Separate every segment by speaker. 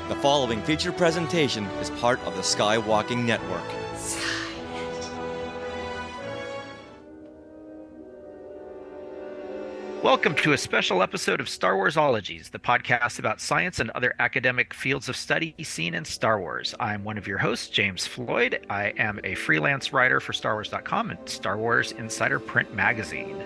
Speaker 1: The following feature presentation is part of the Skywalking Network.
Speaker 2: Welcome to a special episode of Star Warsologies, the podcast about science and other academic fields of study seen in Star Wars. I'm one of your hosts, James Floyd. I am a freelance writer for StarWars.com and Star Wars Insider Print Magazine.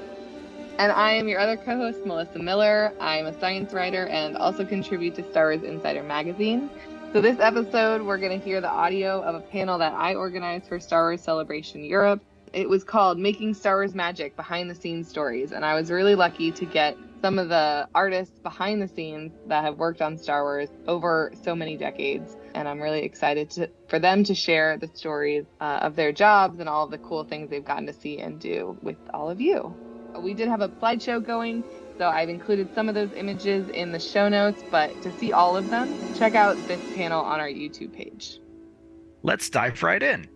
Speaker 3: And I am your other co-host, Melissa Miller. I'm a science writer and also contribute to Star Wars Insider Magazine. So this episode, we're going to hear the audio of a panel that I organized for Star Wars Celebration Europe. It was called Making Star Wars Magic Behind the Scenes Stories. And I was really lucky to get some of the artists behind the scenes that have worked on Star Wars over so many decades. And I'm really excited for them to share the stories of their jobs and all of the cool things they've gotten to see and do with all of you. We did have a slideshow going, so I've included some of those images in the show notes, but to see all of them, check out this panel on our YouTube page.
Speaker 2: Let's dive right in.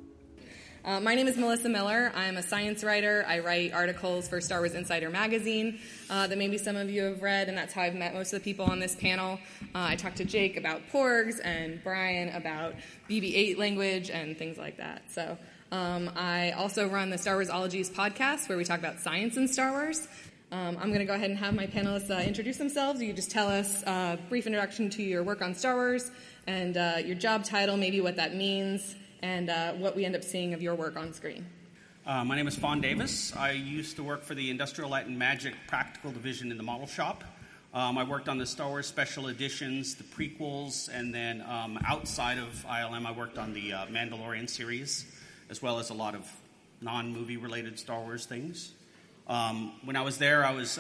Speaker 4: My name is Melissa Miller. I'm a science writer. I write articles for Star Wars Insider Magazine that maybe some of you have read, and that's how I've met most of the people on this panel. I talked to Jake about porgs and Brian about BB-8 language and things like that. So I also run the Star Warsologies podcast where we talk about science in Star Wars. I'm going to go ahead and have my panelists introduce themselves. You just tell us a brief introduction to your work on Star Wars and your job title, maybe what that means, and what we end up seeing of your work on screen.
Speaker 5: My name is Fon Davis. I used to work for the Industrial Light and Magic Practical Division in the model shop. I worked on the Star Wars Special Editions, the prequels, and then outside of ILM, I worked on the Mandalorian series, as well as a lot of non-movie related Star Wars things. When I was there, I was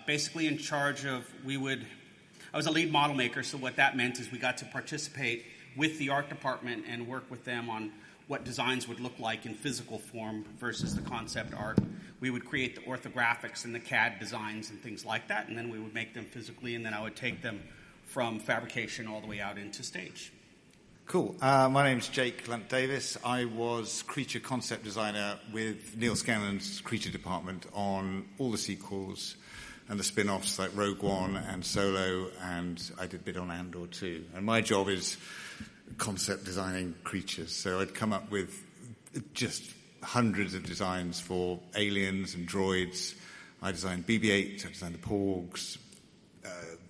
Speaker 5: basically in charge of, I was a lead model maker, so what that meant is we got to participate with the art department and work with them on what designs would look like in physical form versus the concept art. We would create the orthographics and the CAD designs and things like that, and then we would make them physically, and then I would take them from fabrication all the way out into stage.
Speaker 6: Cool. My name's Jake Lunt Davies. I was creature concept designer with Neil Scanlon's creature department on all the sequels and the spin-offs like Rogue One and Solo, and I did a bit on Andor too. And my job is concept designing creatures. So I'd come up with just hundreds of designs for aliens and droids. I designed BB-8, I designed the Porgs,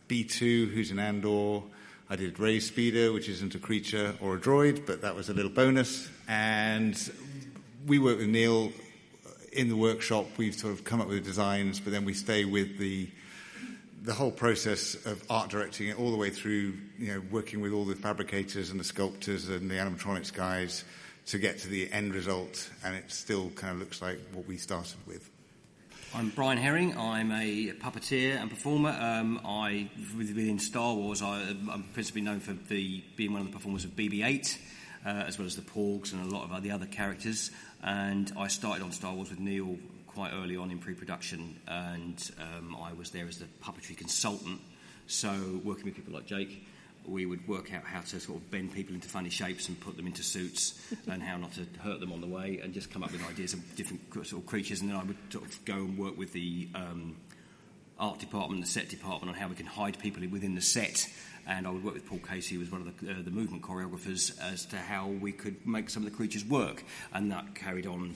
Speaker 6: B2, who's in Andor. I did Ray Speeder, which isn't a creature or a droid, but that was a little bonus. And we work with Neil in the workshop. We've sort of come up with the designs, but then we stay with the whole process of art directing it all the way through, working with all the fabricators and the sculptors and the animatronics guys to get to the end result. And it still kind of looks like what we started with.
Speaker 7: I'm Brian Herring. I'm a puppeteer and performer. Within Star Wars, I'm principally known for being one of the performers of BB-8, as well as the Porgs and a lot of the other characters. And I started on Star Wars with Neil quite early on in pre-production, and I was there as the puppetry consultant. So working with people like Jake, we would work out how to sort of bend people into funny shapes and put them into suits and how not to hurt them on the way, and just come up with ideas of different sort of creatures. And then I would sort of go and work with the art department, the set department, on how we can hide people within the set. And I would work with Paul Casey, who was one of the movement choreographers, as to how we could make some of the creatures work. And that carried on,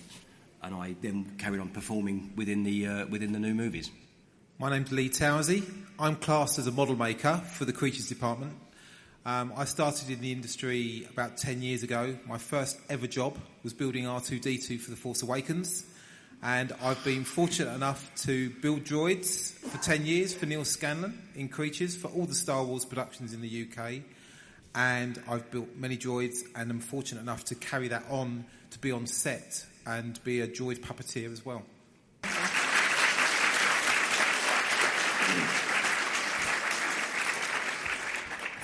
Speaker 7: and I then carried on performing within the new movies.
Speaker 8: My name's Lee Towersey. I'm classed as a model maker for the creatures department. I started in the industry about 10 years ago. My first ever job was building R2-D2 for the Force Awakens, and I've been fortunate enough to build droids for 10 years for Neil Scanlon in Creatures for all the Star Wars productions in the UK, and I've built many droids, and I'm fortunate enough to carry that on to be on set and be a droid puppeteer as well.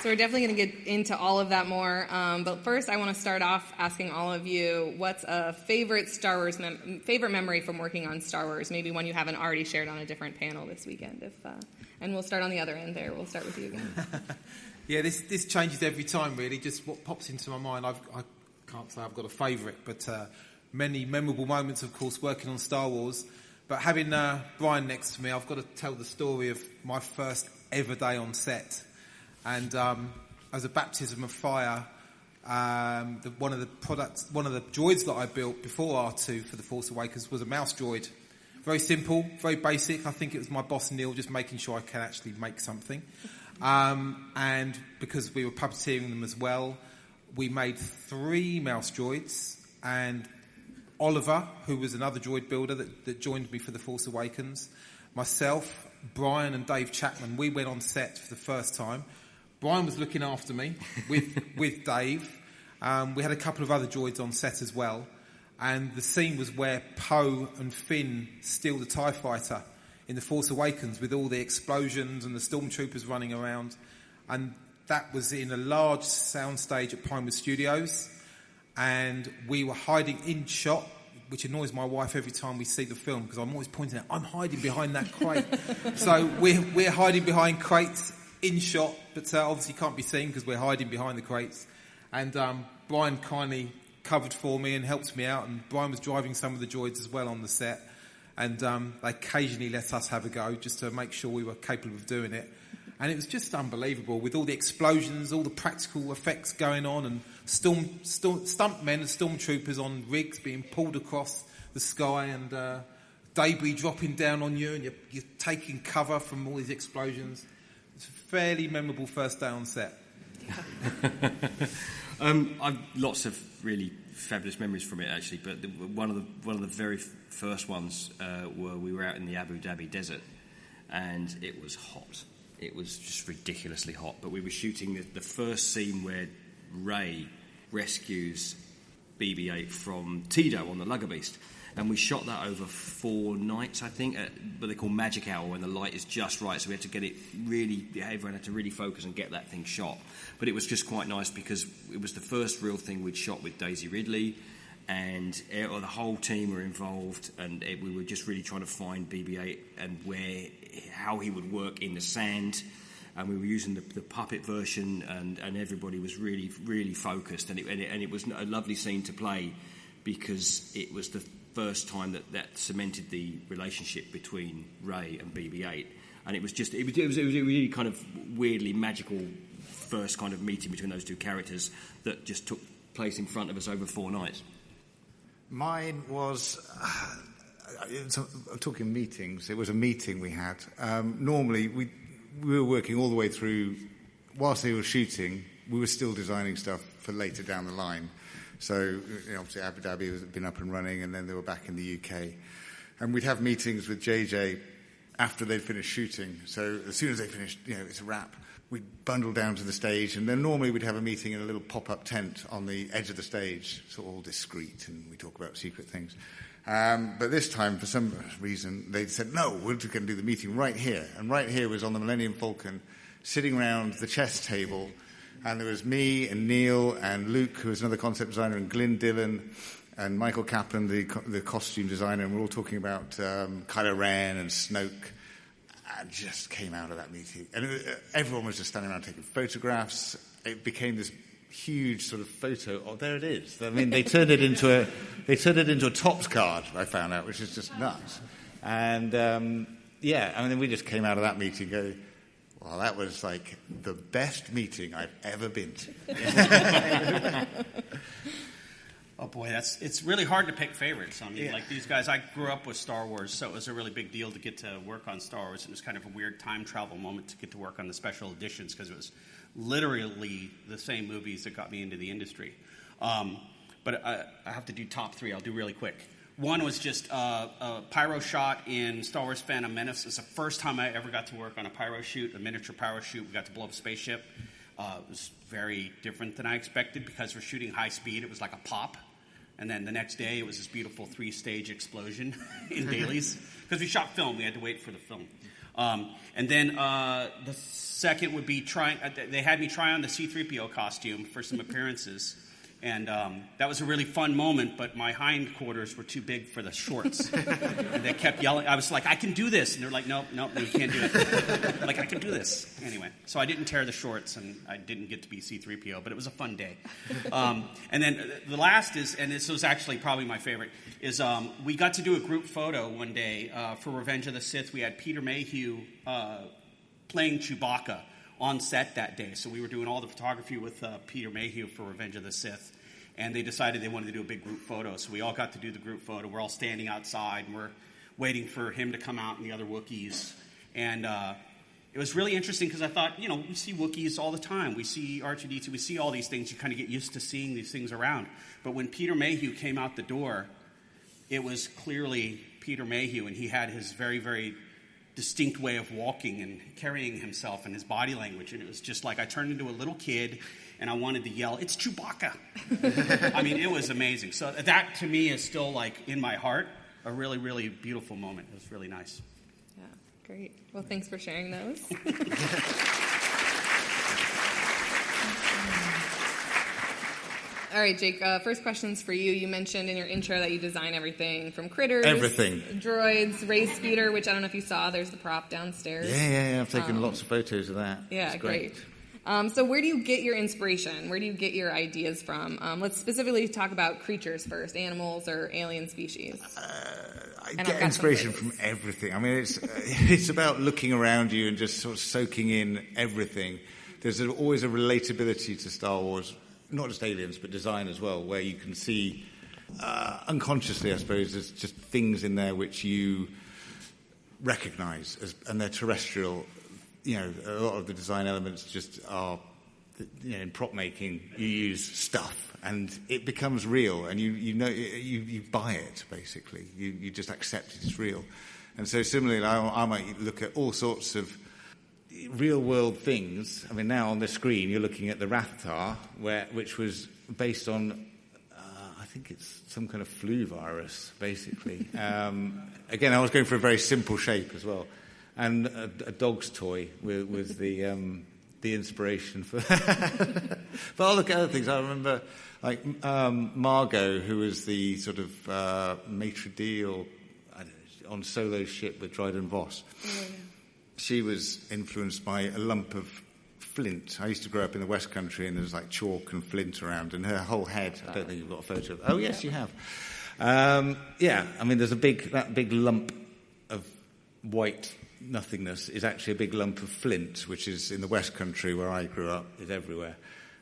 Speaker 4: So we're definitely going to get into all of that more. But first, I want to start off asking all of you, what's a favorite Star Wars favorite memory from working on Star Wars? Maybe one you haven't already shared on a different panel this weekend. And we'll start on the other end there. We'll start with you again.
Speaker 8: Yeah, this changes every time, really. Just what pops into my mind. I can't say I've got a favourite, but many memorable moments, of course, working on Star Wars. But having Brian next to me, I've got to tell the story of my first ever day on set. And as a baptism of fire. One of the droids that I built before R2 for the Force Awakens was a mouse droid. Very simple, very basic. I think it was my boss Neil just making sure I can actually make something. And because we were puppeteering them as well, we made 3 mouse droids, and Oliver, who was another droid builder that joined me for the Force Awakens, myself, Brian and Dave Chapman, we went on set for the first time. Brian was looking after me with Dave. We had a couple of other droids on set as well. And the scene was where Poe and Finn steal the TIE fighter in The Force Awakens with all the explosions and the stormtroopers running around. And that was in a large soundstage at Pinewood Studios. And we were hiding in shot, which annoys my wife every time we see the film, because I'm always pointing out, I'm hiding behind that crate. So we're hiding behind crates in shot, but obviously can't be seen because we're hiding behind the crates. And Brian kindly covered for me and helped me out, and Brian was driving some of the droids as well on the set, and they occasionally let us have a go just to make sure we were capable of doing it. And it was just unbelievable with all the explosions, all the practical effects going on, and stuntmen and stormtroopers on rigs being pulled across the sky, and debris dropping down on you, and you're taking cover from all these explosions. It's a fairly memorable first day on set.
Speaker 7: I've lots of really fabulous memories from it, actually. But one of the very first ones we were out in the Abu Dhabi desert, and it was hot. It was just ridiculously hot. But we were shooting the first scene where Rey rescues BB-8 from Teedo on the Lugger Beast. And we shot that over 4 nights, I think, at what they call magic hour, when the light is just right. So we had to get it really, everyone had to really focus and get that thing shot. But it was just quite nice because it was the first real thing we'd shot with Daisy Ridley, and the whole team were involved, and we were just really trying to find BB-8 and how he would work in the sand. And we were using the puppet version, and everybody was really, really focused. And it was a lovely scene to play because it was the first time that cemented the relationship between Rey and BB-8, and it was a really kind of weirdly magical first kind of meeting between those two characters that just took place in front of us over 4 nights.
Speaker 6: Mine was talking meetings. It was a meeting we had. Normally we were working all the way through. Whilst they were shooting, we were still designing stuff for later down the line. So, obviously Abu Dhabi had been up and running, and then they were back in the UK. And we'd have meetings with JJ after they'd finished shooting. So as soon as they finished, it's a wrap, we'd bundle down to the stage, and then normally we'd have a meeting in a little pop-up tent on the edge of the stage, so all discreet, and we talk about secret things. But this time, for some reason, they said, no, we're just going to do the meeting right here. And right here was on the Millennium Falcon, sitting around the chess table. And there was me and Neil and Luke, who was another concept designer, and Glyn Dillon and Michael Kaplan, the costume designer, and we're all talking about Kylo Ren and Snoke. And just came out of that meeting. And everyone was just standing around taking photographs. It became this huge sort of photo. Oh, there it is. I mean, they turned it into a Topps card, I found out, which is just nuts. And, then we just came out of that meeting going, well, that was like the best meeting I've ever been to.
Speaker 5: Oh boy, it's really hard to pick favorites. I mean, like these guys, I grew up with Star Wars, so it was a really big deal to get to work on Star Wars. It was kind of a weird time travel moment to get to work on the special editions because it was literally the same movies that got me into the industry. But I have to do top 3. I'll do really quick. One was just a pyro shot in Star Wars Phantom Menace. It's the first time I ever got to work on a pyro shoot, a miniature pyro shoot. We got to blow up a spaceship. It was very different than I expected because we're shooting high speed. It was like a pop. And then the next day, it was this beautiful 3-stage explosion in dailies. Because we shot film, we had to wait for the film. And then the second would be they had me try on the C-3PO costume for some appearances. And that was a really fun moment, but my hindquarters were too big for the shorts. And they kept yelling. I was like, I can do this. And they're like, nope, you can't do it. Like, I can do this. Anyway, so I didn't tear the shorts, and I didn't get to be C-3PO, but it was a fun day. And then the last is, and this was actually probably my favorite, is we got to do a group photo one day for Revenge of the Sith. We had Peter Mayhew playing Chewbacca on set that day. So we were doing all the photography with Peter Mayhew for Revenge of the Sith, and they decided they wanted to do a big group photo. So we all got to do the group photo. We're all standing outside, and we're waiting for him to come out and the other Wookiees. And it was really interesting because I thought, we see Wookiees all the time. We see R2-D2. We see all these things. You kind of get used to seeing these things around. But when Peter Mayhew came out the door, it was clearly Peter Mayhew, and he had his very, very distinct way of walking and carrying himself and his body language. And it was just like I turned into a little kid, and I wanted to yell, "It's Chewbacca!" I mean, it was amazing. So that, to me, is still, like, in my heart, a really, really beautiful moment. It was really nice.
Speaker 4: Yeah, great. Well, thanks for sharing those. All right, Jake, first question's for you. You mentioned in your intro that you design everything from critters,
Speaker 6: everything,
Speaker 4: droids, race speeder, which I don't know if you saw. There's the prop downstairs.
Speaker 6: Yeah. I've taken lots of photos of that.
Speaker 4: Yeah,
Speaker 6: it's great.
Speaker 4: So where do you get your inspiration? Where do you get your ideas from? Let's specifically talk about creatures first, animals or alien species.
Speaker 6: I get inspiration from everything. I mean, it's about looking around you and just sort of soaking in everything. There's always a relatability to Star Wars, not just aliens, but design as well, where you can see, unconsciously, I suppose, there's just things in there which you recognise, and they're terrestrial. A lot of the design elements just are, in prop making, you use stuff, and it becomes real, and you buy it, basically. You just accept it's real. And so similarly, I might look at all sorts of real-world things. I mean, now on the screen, you're looking at the Rathtar, which was based on, I think it's some kind of flu virus, basically. Again, I was going for a very simple shape as well. And a dog's toy was the inspiration for that. But I'll look at other things. I remember, like, Margot, who was the sort of maitre d' or on Solo's ship with Dryden Voss. Oh, yeah. She was influenced by a lump of flint. I used to grow up in the West Country, and there was like chalk and flint around, and her whole head. I don't think you've got a photo of it. Oh, yes, you have. I mean, there's that big lump of white nothingness is actually a big lump of flint, which is in the West Country where I grew up, is everywhere.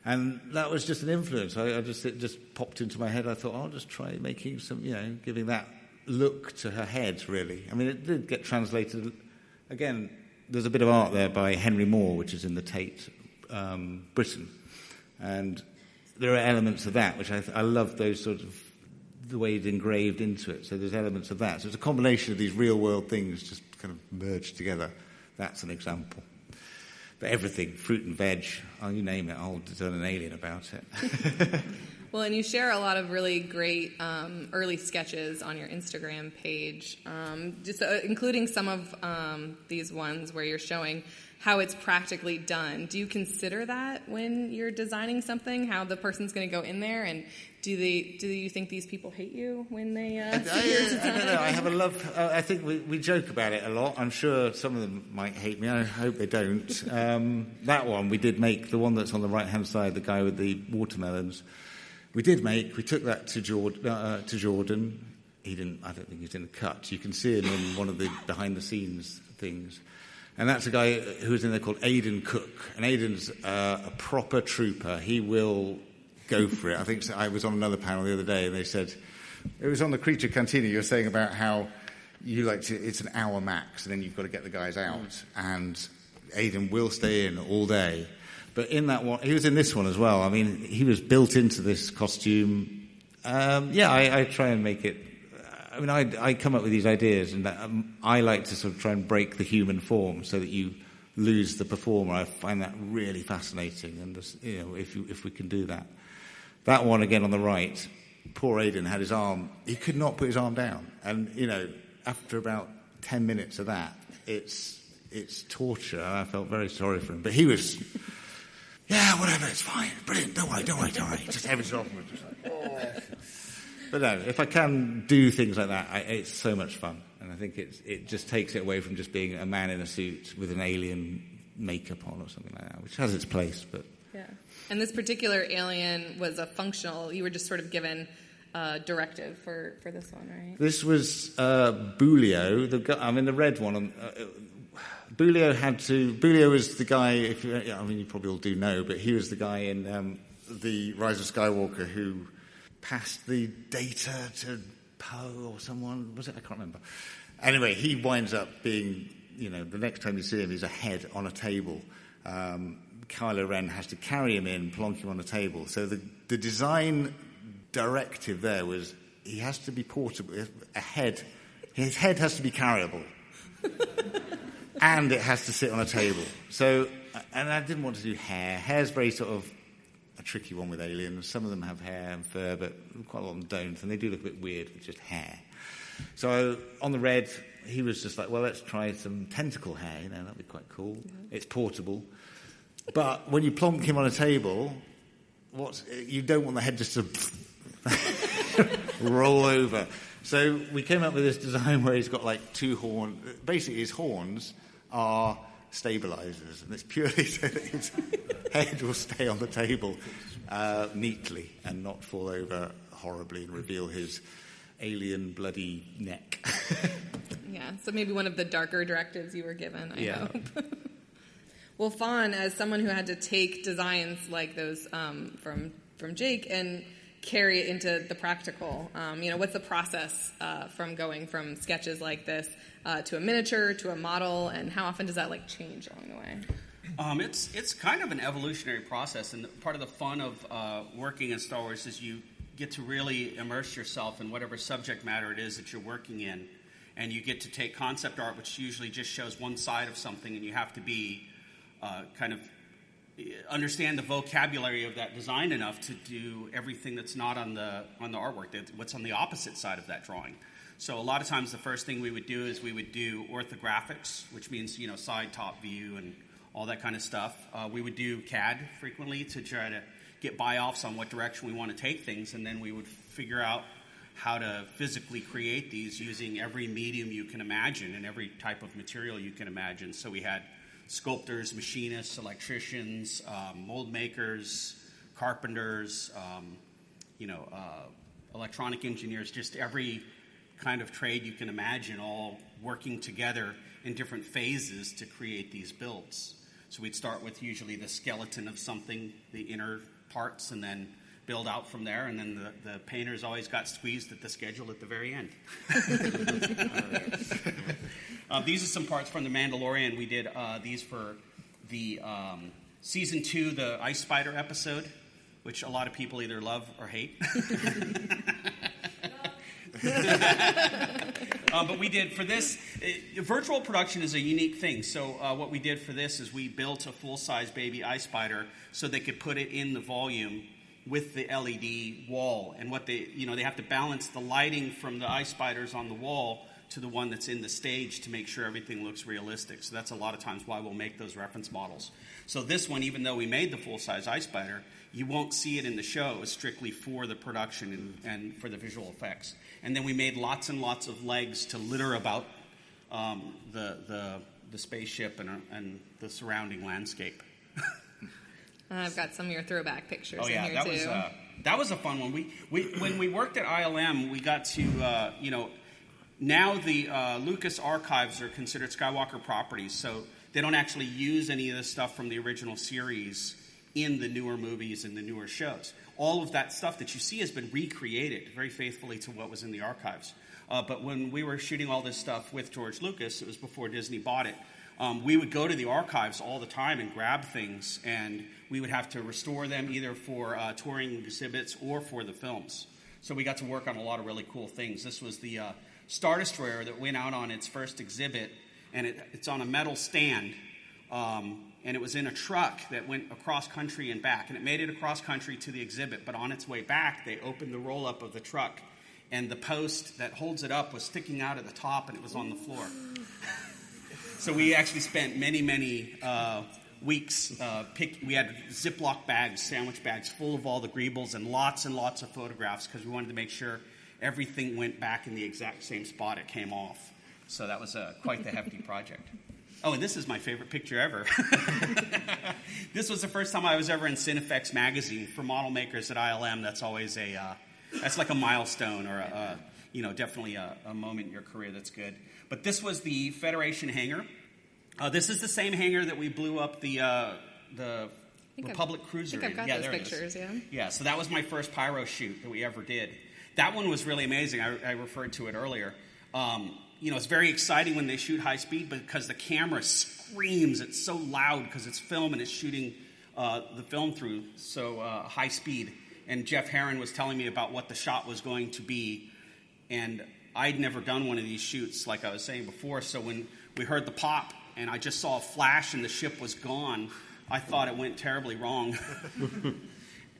Speaker 6: And that was just an influence. It just popped into my head. I thought, I'll just try making some, giving that look to her head, really. I mean, it did get translated. Again, there's a bit of art there by Henry Moore, which is in the Tate, Britain. And there are elements of that, which I love those sort of, the way it's engraved into it. So there's elements of that. So it's a combination of these real-world things just kind of merged together. That's an example. But everything, fruit and veg, you name it, I'll design an alien about it.
Speaker 4: Well, and you share a lot of really great early sketches on your Instagram page, just including some of these ones where you're showing how it's practically done. Do you consider that when you're designing something, how the person's going to go in there, and do you think these people hate you when they see your design?
Speaker 6: I don't know. I have a love. I think we joke about it a lot. I'm sure some of them might hate me. I hope they don't. That one we did make, the one that's on the right hand side, the guy with the watermelons. We took that to Jordan. He didn't. I don't think he's in the cut. You can see him in one of the behind the scenes things. And that's a guy who's in there called Aidan Cook. And Aidan's a proper trooper. He will go for it. I think I was on another panel the other day, and they said, it was on the Creature Cantina, you were saying about how you like to, it's an hour max, and then you've got to get the guys out. And Aidan will stay in all day. But in that one, he was in this one as well. I mean, he was built into this costume. I try and make it. I mean, I come up with these ideas, and I like to sort of try and break the human form so that you lose the performer. I find that really fascinating, and if we can do that. That one again on the right, poor Aidan had his arm. He could not put his arm down, and after about 10 minutes of that, it's torture. I felt very sorry for him, but he was. Yeah, whatever, it's fine, brilliant. Don't worry. Just everything off. But no, if I can do things like that, it's so much fun. And I think it just takes it away from just being a man in a suit with an alien makeup on or something like that, which has its place. But
Speaker 4: yeah. And this particular alien was a functional, you were just sort of given directive for this one, right?
Speaker 6: This was Bulio, the red one. Boolio was the guy, you probably all do know, but he was the guy in The Rise of Skywalker who passed the data to Poe or someone, was it? I can't remember. Anyway, he winds up being, the next time you see him, he's a head on a table. Kylo Ren has to carry him in, plonk him on a table. So the design directive there was he has to be portable. His head has to be carryable. And it has to sit on a table. So, and I didn't want to do hair. Hair's very sort of a tricky one with aliens. Some of them have hair and fur, but quite a lot of them don't, and they do look a bit weird with just hair. So on the red, he was just like, well, let's try some tentacle hair. That'd be quite cool. Yeah. It's portable. But when you plonk him on a table, you don't want the head just to roll over. So we came up with this design where he's got like two horns. Basically, his horns are stabilizers, and it's purely so that his head will stay on the table neatly and not fall over horribly and reveal his alien bloody neck.
Speaker 4: Yeah, so maybe one of the darker directives you were given, I hope. Well, Fon, as someone who had to take designs like those from Jake and carry it into the practical, what's the process from going from sketches like this to a miniature, to a model, and how often does that change along the way?
Speaker 5: It's kind of an evolutionary process, and part of the fun of working in Star Wars is you get to really immerse yourself in whatever subject matter it is that you're working in, and you get to take concept art, which usually just shows one side of something, and you have to be kind of understand the vocabulary of that design enough to do everything that's not on the artwork, what's on the opposite side of that drawing. So a lot of times the first thing we would do is we would do orthographics, which means, side, top view, and all that kind of stuff. We would do CAD frequently to try to get buy-offs on what direction we want to take things, and then we would figure out how to physically create these using every medium you can imagine and every type of material you can imagine. So we had sculptors, machinists, electricians, mold makers, carpenters, electronic engineers, just every kind of trade you can imagine, all working together in different phases to create these builds. So we'd start with usually the skeleton of something, the inner parts, and then build out from there, and then the painters always got squeezed at the schedule at the very end. These are some parts from The Mandalorian. We did these for the Season 2, the Ice Spider episode, which a lot of people either love or hate. But we did for this, virtual production is a unique thing. So what we did for this is we built a full-size baby Ice Spider so they could put it in the volume with the LED wall. And what they have to balance the lighting from the Ice Spiders on the wall to the one that's in the stage to make sure everything looks realistic. So that's a lot of times why we'll make those reference models. So this one, even though we made the full-size Ice Spider, you won't see it in the show. It's strictly for the production and for the visual effects. And then we made lots and lots of legs to litter about the spaceship and the surrounding landscape.
Speaker 4: I've got some of your throwback pictures
Speaker 5: in
Speaker 4: here too.
Speaker 5: That was a fun one. When we worked at ILM, we got to now the Lucas archives are considered Skywalker properties, so they don't actually use any of the stuff from the original series in the newer movies and the newer shows. All of that stuff that you see has been recreated very faithfully to what was in the archives. But when we were shooting all this stuff with George Lucas, it was before Disney bought it, we would go to the archives all the time and grab things, and we would have to restore them either for touring exhibits or for the films. So we got to work on a lot of really cool things. This was the Star Destroyer that went out on its first exhibit, and it's on a metal stand, and it was in a truck that went across country and back, and it made it across country to the exhibit, but on its way back, they opened the roll-up of the truck, and the post that holds it up was sticking out at the top, and it was on the floor. So we actually spent many, many weeks. We had Ziploc bags, sandwich bags, full of all the greebles and lots of photographs because we wanted to make sure everything went back in the exact same spot it came off. So that was quite the hefty project. Oh, and this is my favorite picture ever. This was the first time I was ever in Cinefex magazine. For model makers at ILM, that's always that's like a milestone or definitely a moment in your career that's good. But this was the Federation hangar. This is the same hangar that we blew up the Republic cruiser.
Speaker 4: I think I've got those pictures, yeah.
Speaker 5: Yeah, so that was my first pyro shoot that we ever did. That one was really amazing. I referred to it earlier. It's very exciting when they shoot high speed because the camera screams. It's so loud because it's film and it's shooting the film through so high speed. And Jeff Herron was telling me about what the shot was going to be. And I'd never done one of these shoots, like I was saying before. So when we heard the pop and I just saw a flash and the ship was gone, I thought it went terribly wrong.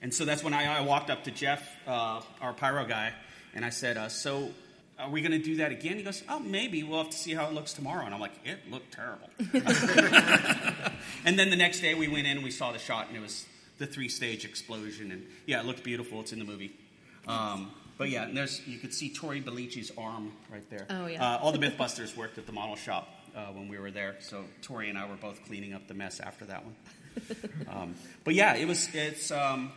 Speaker 5: And so that's when I walked up to Jeff, our pyro guy, and I said, so are we going to do that again? He goes, oh, maybe. We'll have to see how it looks tomorrow. And I'm like, it looked terrible. And then the next day we went in and we saw the shot, and it was the 3-stage explosion. And, yeah, it looked beautiful. It's in the movie. But, yeah, and you could see Tori Belici's arm right there.
Speaker 4: Oh, yeah.
Speaker 5: All the Mythbusters worked at the model shop when we were there. So Tori and I were both cleaning up the mess after that one. But, yeah, it's a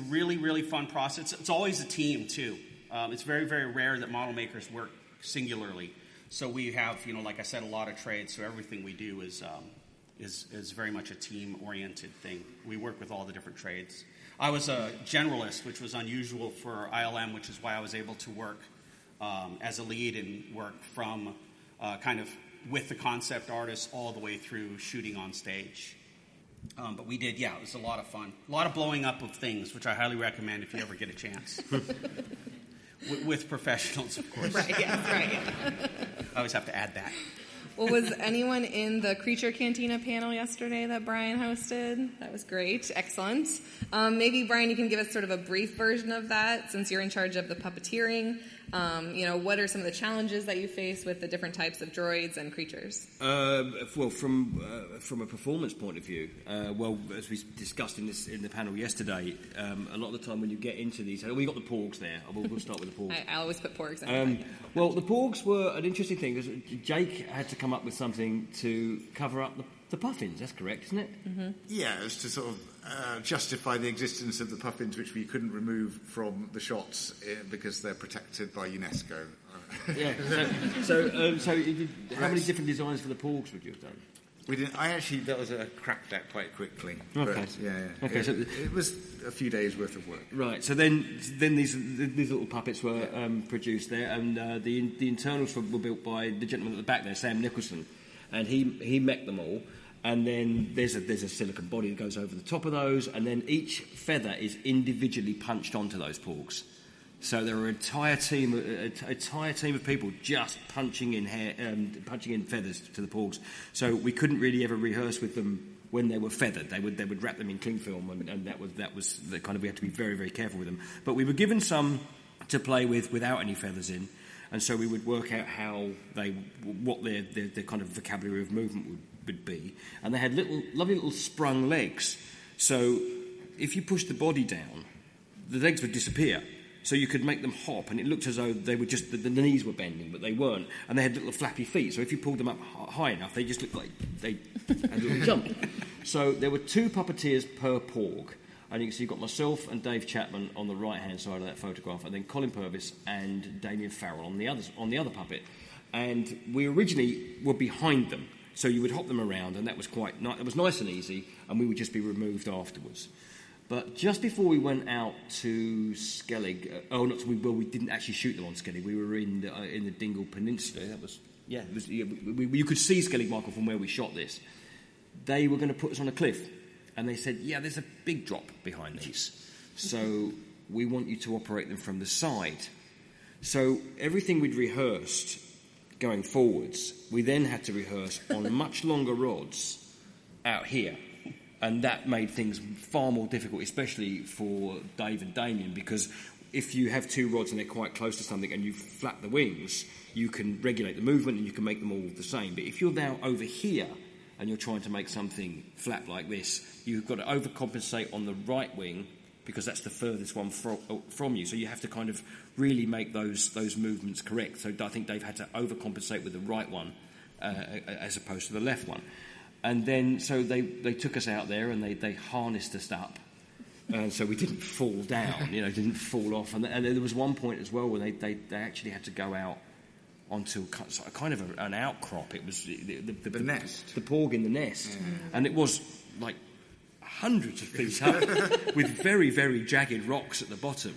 Speaker 5: really, really fun process. It's always a team, too. It's very, very rare that model makers work singularly. So we have, like I said, a lot of trades. So everything we do is very much a team-oriented thing. We work with all the different trades. I was a generalist, which was unusual for ILM, which is why I was able to work as a lead and work from kind of with the concept artist all the way through shooting on stage. But we did, it was a lot of fun. A lot of blowing up of things, which I highly recommend if you ever get a chance. With professionals, of course.
Speaker 4: Right, yeah.
Speaker 5: I always have to add that.
Speaker 4: Well, was anyone in the Creature Cantina panel yesterday that Brian hosted? That was great. Excellent. Maybe, Brian, you can give us sort of a brief version of that since you're in charge of the puppeteering. What are some of the challenges that you face with the different types of droids and creatures?
Speaker 7: Well, from a performance point of view, as we discussed in the panel yesterday, a lot of the time when you get into these, we got the porgs there. We'll start with the porgs.
Speaker 4: I always put porgs in.
Speaker 7: Well, the porgs were an interesting thing because Jake had to come up with something to cover up the puffins. That's correct, isn't it?
Speaker 4: Mm-hmm.
Speaker 6: Yeah, it was to sort of justify the existence of the puffins, which we couldn't remove from the shots because they're protected by UNESCO.
Speaker 7: Yeah. So how many different designs for the porgs would you have done?
Speaker 6: We didn't. That was cracked out quite quickly.
Speaker 7: Okay.
Speaker 6: But, yeah.
Speaker 7: Okay.
Speaker 6: It was a few days worth of work.
Speaker 7: Right. So then these little puppets were produced there, and the internals were built by the gentleman at the back there, Sam Nicholson, and he mech them all. And then there's a silicon body that goes over the top of those, and then each feather is individually punched onto those porgs. So there are an entire team of people just punching in feathers to the porgs. So we couldn't really ever rehearse with them when they were feathered. They would wrap them in cling film, and that was the kind of, we had to be very, very careful with them. But we were given some to play with without any feathers in, and so we would work out what their kind of vocabulary of movement would be. And they had lovely little sprung legs. So if you pushed the body down, the legs would disappear. So you could make them hop, and it looked as though they were just the knees were bending, but they weren't. And they had little flappy feet. So if you pulled them up high enough, they just looked like they had a little jump. So there were 2 puppeteers per porg. And you can see you've got myself and Dave Chapman on the right-hand side of that photograph, and then Colin Purvis and Damien Farrell on the other puppet. And we originally were behind them, so you would hop them around, and that was quite nice. It was nice and easy, and we would just be removed afterwards. But just before we went out to Skellig, we didn't actually shoot them on Skellig. We were in the Dingle Peninsula. That was you could see Skellig, Michael, from where we shot this. They were going to put us on a cliff. And they said, there's a big drop behind these. So we want you to operate them from the side. So everything we'd rehearsed going forwards, we then had to rehearse on much longer rods out here. And that made things far more difficult, especially for Dave and Damien, because if you have 2 rods and they're quite close to something and you flap the wings, you can regulate the movement and you can make them all the same. But if you're now over here and you're trying to make something flap like this, you've got to overcompensate on the right wing because that's the furthest one from you. So you have to kind of really make those movements correct. So I think Dave had to overcompensate with the right one as opposed to the left one. And then so they took us out there and they harnessed us up. So we didn't fall down, didn't fall off. And there was one point as well where they actually had to go out onto kind of an outcrop. It was the
Speaker 6: nest.
Speaker 7: The porg in the nest. And it was like hundreds of feet up with very, very jagged rocks at the bottom.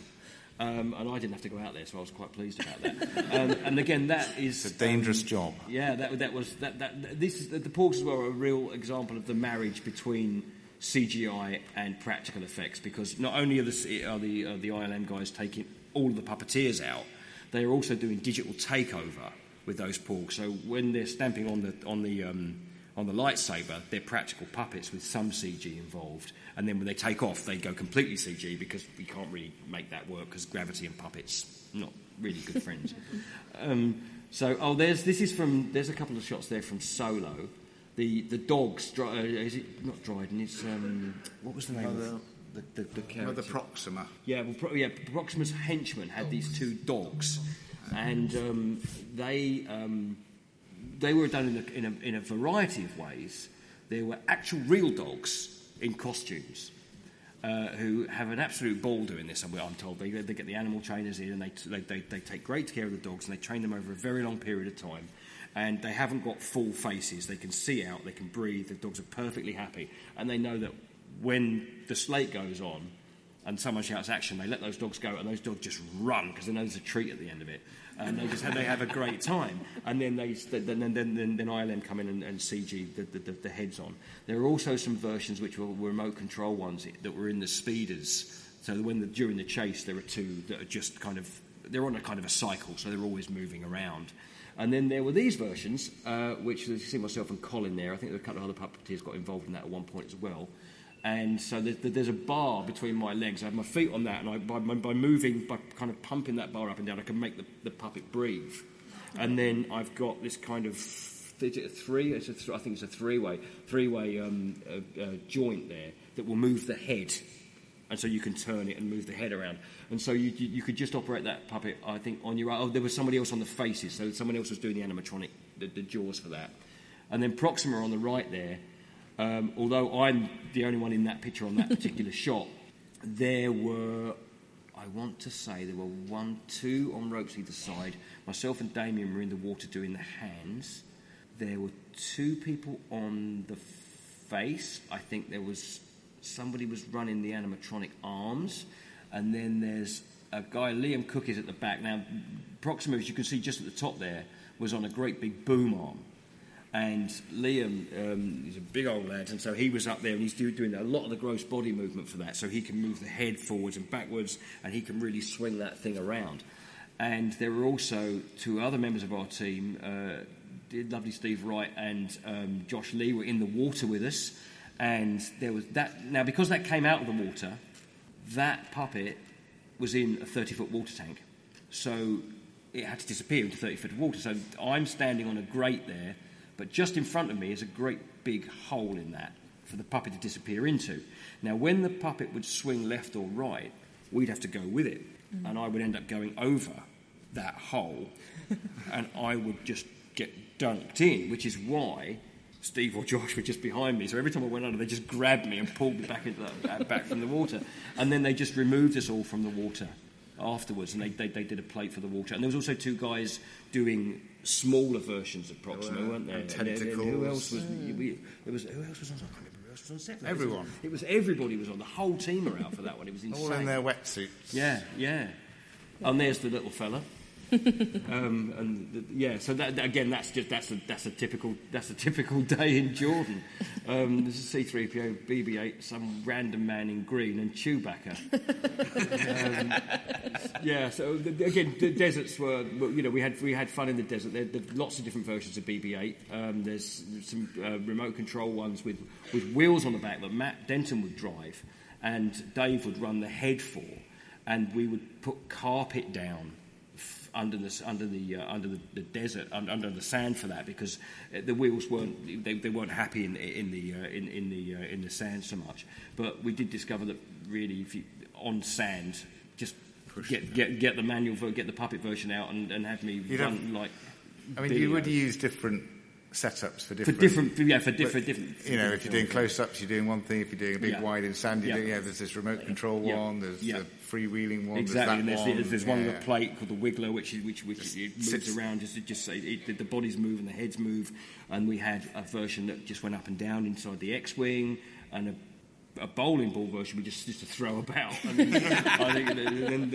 Speaker 7: And I didn't have to go out there, so I was quite pleased about that. And again, that is...
Speaker 6: It's a dangerous job.
Speaker 7: Yeah, the porgs as well are a real example of the marriage between CGI and practical effects, because not only are the ILM guys taking all of the puppeteers out, they are also doing digital takeover with those porgs. So when they're stamping on the lightsaber, they're practical puppets with some CG involved. And then when they take off, they go completely CG, because we can't really make that work because gravity and puppets not really good friends. There's a couple of shots there from Solo. The dogs, is it not Dryden? It's what was the name of the character?
Speaker 6: The Proxima.
Speaker 7: Yeah, Proxima's henchmen had these two dogs, and they were done in a variety of ways. There were actual real dogs in costumes who have an absolute ball doing this. I'm told they get the animal trainers in, and they take great care of the dogs, and they train them over a very long period of time. And they haven't got full faces. They can see out, they can breathe, the dogs are perfectly happy. And they know that when the slate goes on and someone shouts action, they let those dogs go, and those dogs just run, because they know there's a treat at the end of it. And they have a great time. And then ILM come in and CG the heads on. There are also some versions which were remote control ones that were in the speeders. So during the chase, there are two that are just they're on a kind of a cycle, so they're always moving around. And then there were these versions, which you see myself and Colin there. I think there were a couple of other puppeteers got involved in that at one point as well. And so there's a bar between my legs. I have my feet on that, and by kind of pumping that bar up and down, I can make the puppet breathe. And then I've got this kind of, is it a three? I think it's a three-way joint there that will move the head. And so you can turn it and move the head around. And so you could just operate that puppet, I think, on your own. Oh, there was somebody else on the faces, so someone else was doing the animatronic, the jaws for that. And then Proxima on the right there, although I'm the only one in that picture on that particular shot, there were 2 on ropes either side. Myself and Damien were in the water doing the hands. There were 2 people on the face. I think somebody was running the animatronic arms, and then there's a guy, Liam Cook, is at the back. Now, Proxima, as you can see just at the top there, was on a great big boom arm. And Liam, he's a big old lad, and so he was up there, and he's doing a lot of the gross body movement for that, so he can move the head forwards and backwards, and he can really swing that thing around. And there were also 2 other members of our team, lovely Steve Wright and Josh Lee, were in the water with us. And there was that. Now, because that came out of the water, that puppet was in a 30-foot water tank. So it had to disappear into 30 foot of water. So I'm standing on a grate there, but just in front of me is a great big hole in that for the puppet to disappear into. Now, when the puppet would swing left or right, we'd have to go with it. And I would end up going over that hole, and I would just get dunked in, which is why Steve or Josh were just behind me, so every time I went under, they just grabbed me and pulled me back from the water. And then they just removed us all from the water afterwards, and they did a plate for the water. And there was also 2 guys doing smaller versions of Proxima, weren't there?
Speaker 6: And tentacles.
Speaker 7: And who else was? Who else was on? I can't remember who else was on set.
Speaker 6: Everyone.
Speaker 7: Everybody was on. The whole team were out for that one. It was insane.
Speaker 6: All in their wetsuits.
Speaker 7: Yeah. And there's the little fella. So that's a typical day in Jordan. There's a C-3PO, BB-8, some random man in green, and Chewbacca. So again, the deserts were, we had fun in the desert. There are lots of different versions of BB-8. There's some remote control ones with wheels on the back that Matt Denton would drive, and Dave would run the head for, and we would put carpet down under the desert, under the sand for that, because the wheels weren't happy in the sand so much. But we did discover that really, if you on sand, just get the manual, get the puppet version out, and have me run like.
Speaker 6: I mean, you would use different setups for
Speaker 7: different.
Speaker 6: You know, if you're doing close-ups, you're doing one thing. If you're doing a big wide in sand, you're doing, there's this remote control one. There's the freewheeling one.
Speaker 7: Exactly.
Speaker 6: There's
Speaker 7: there's one with a plate called the wiggler, which it moves around. The bodies move and the heads move. And we had a version that just went up and down inside the X-wing, and a bowling ball version we just used to throw about. And I think then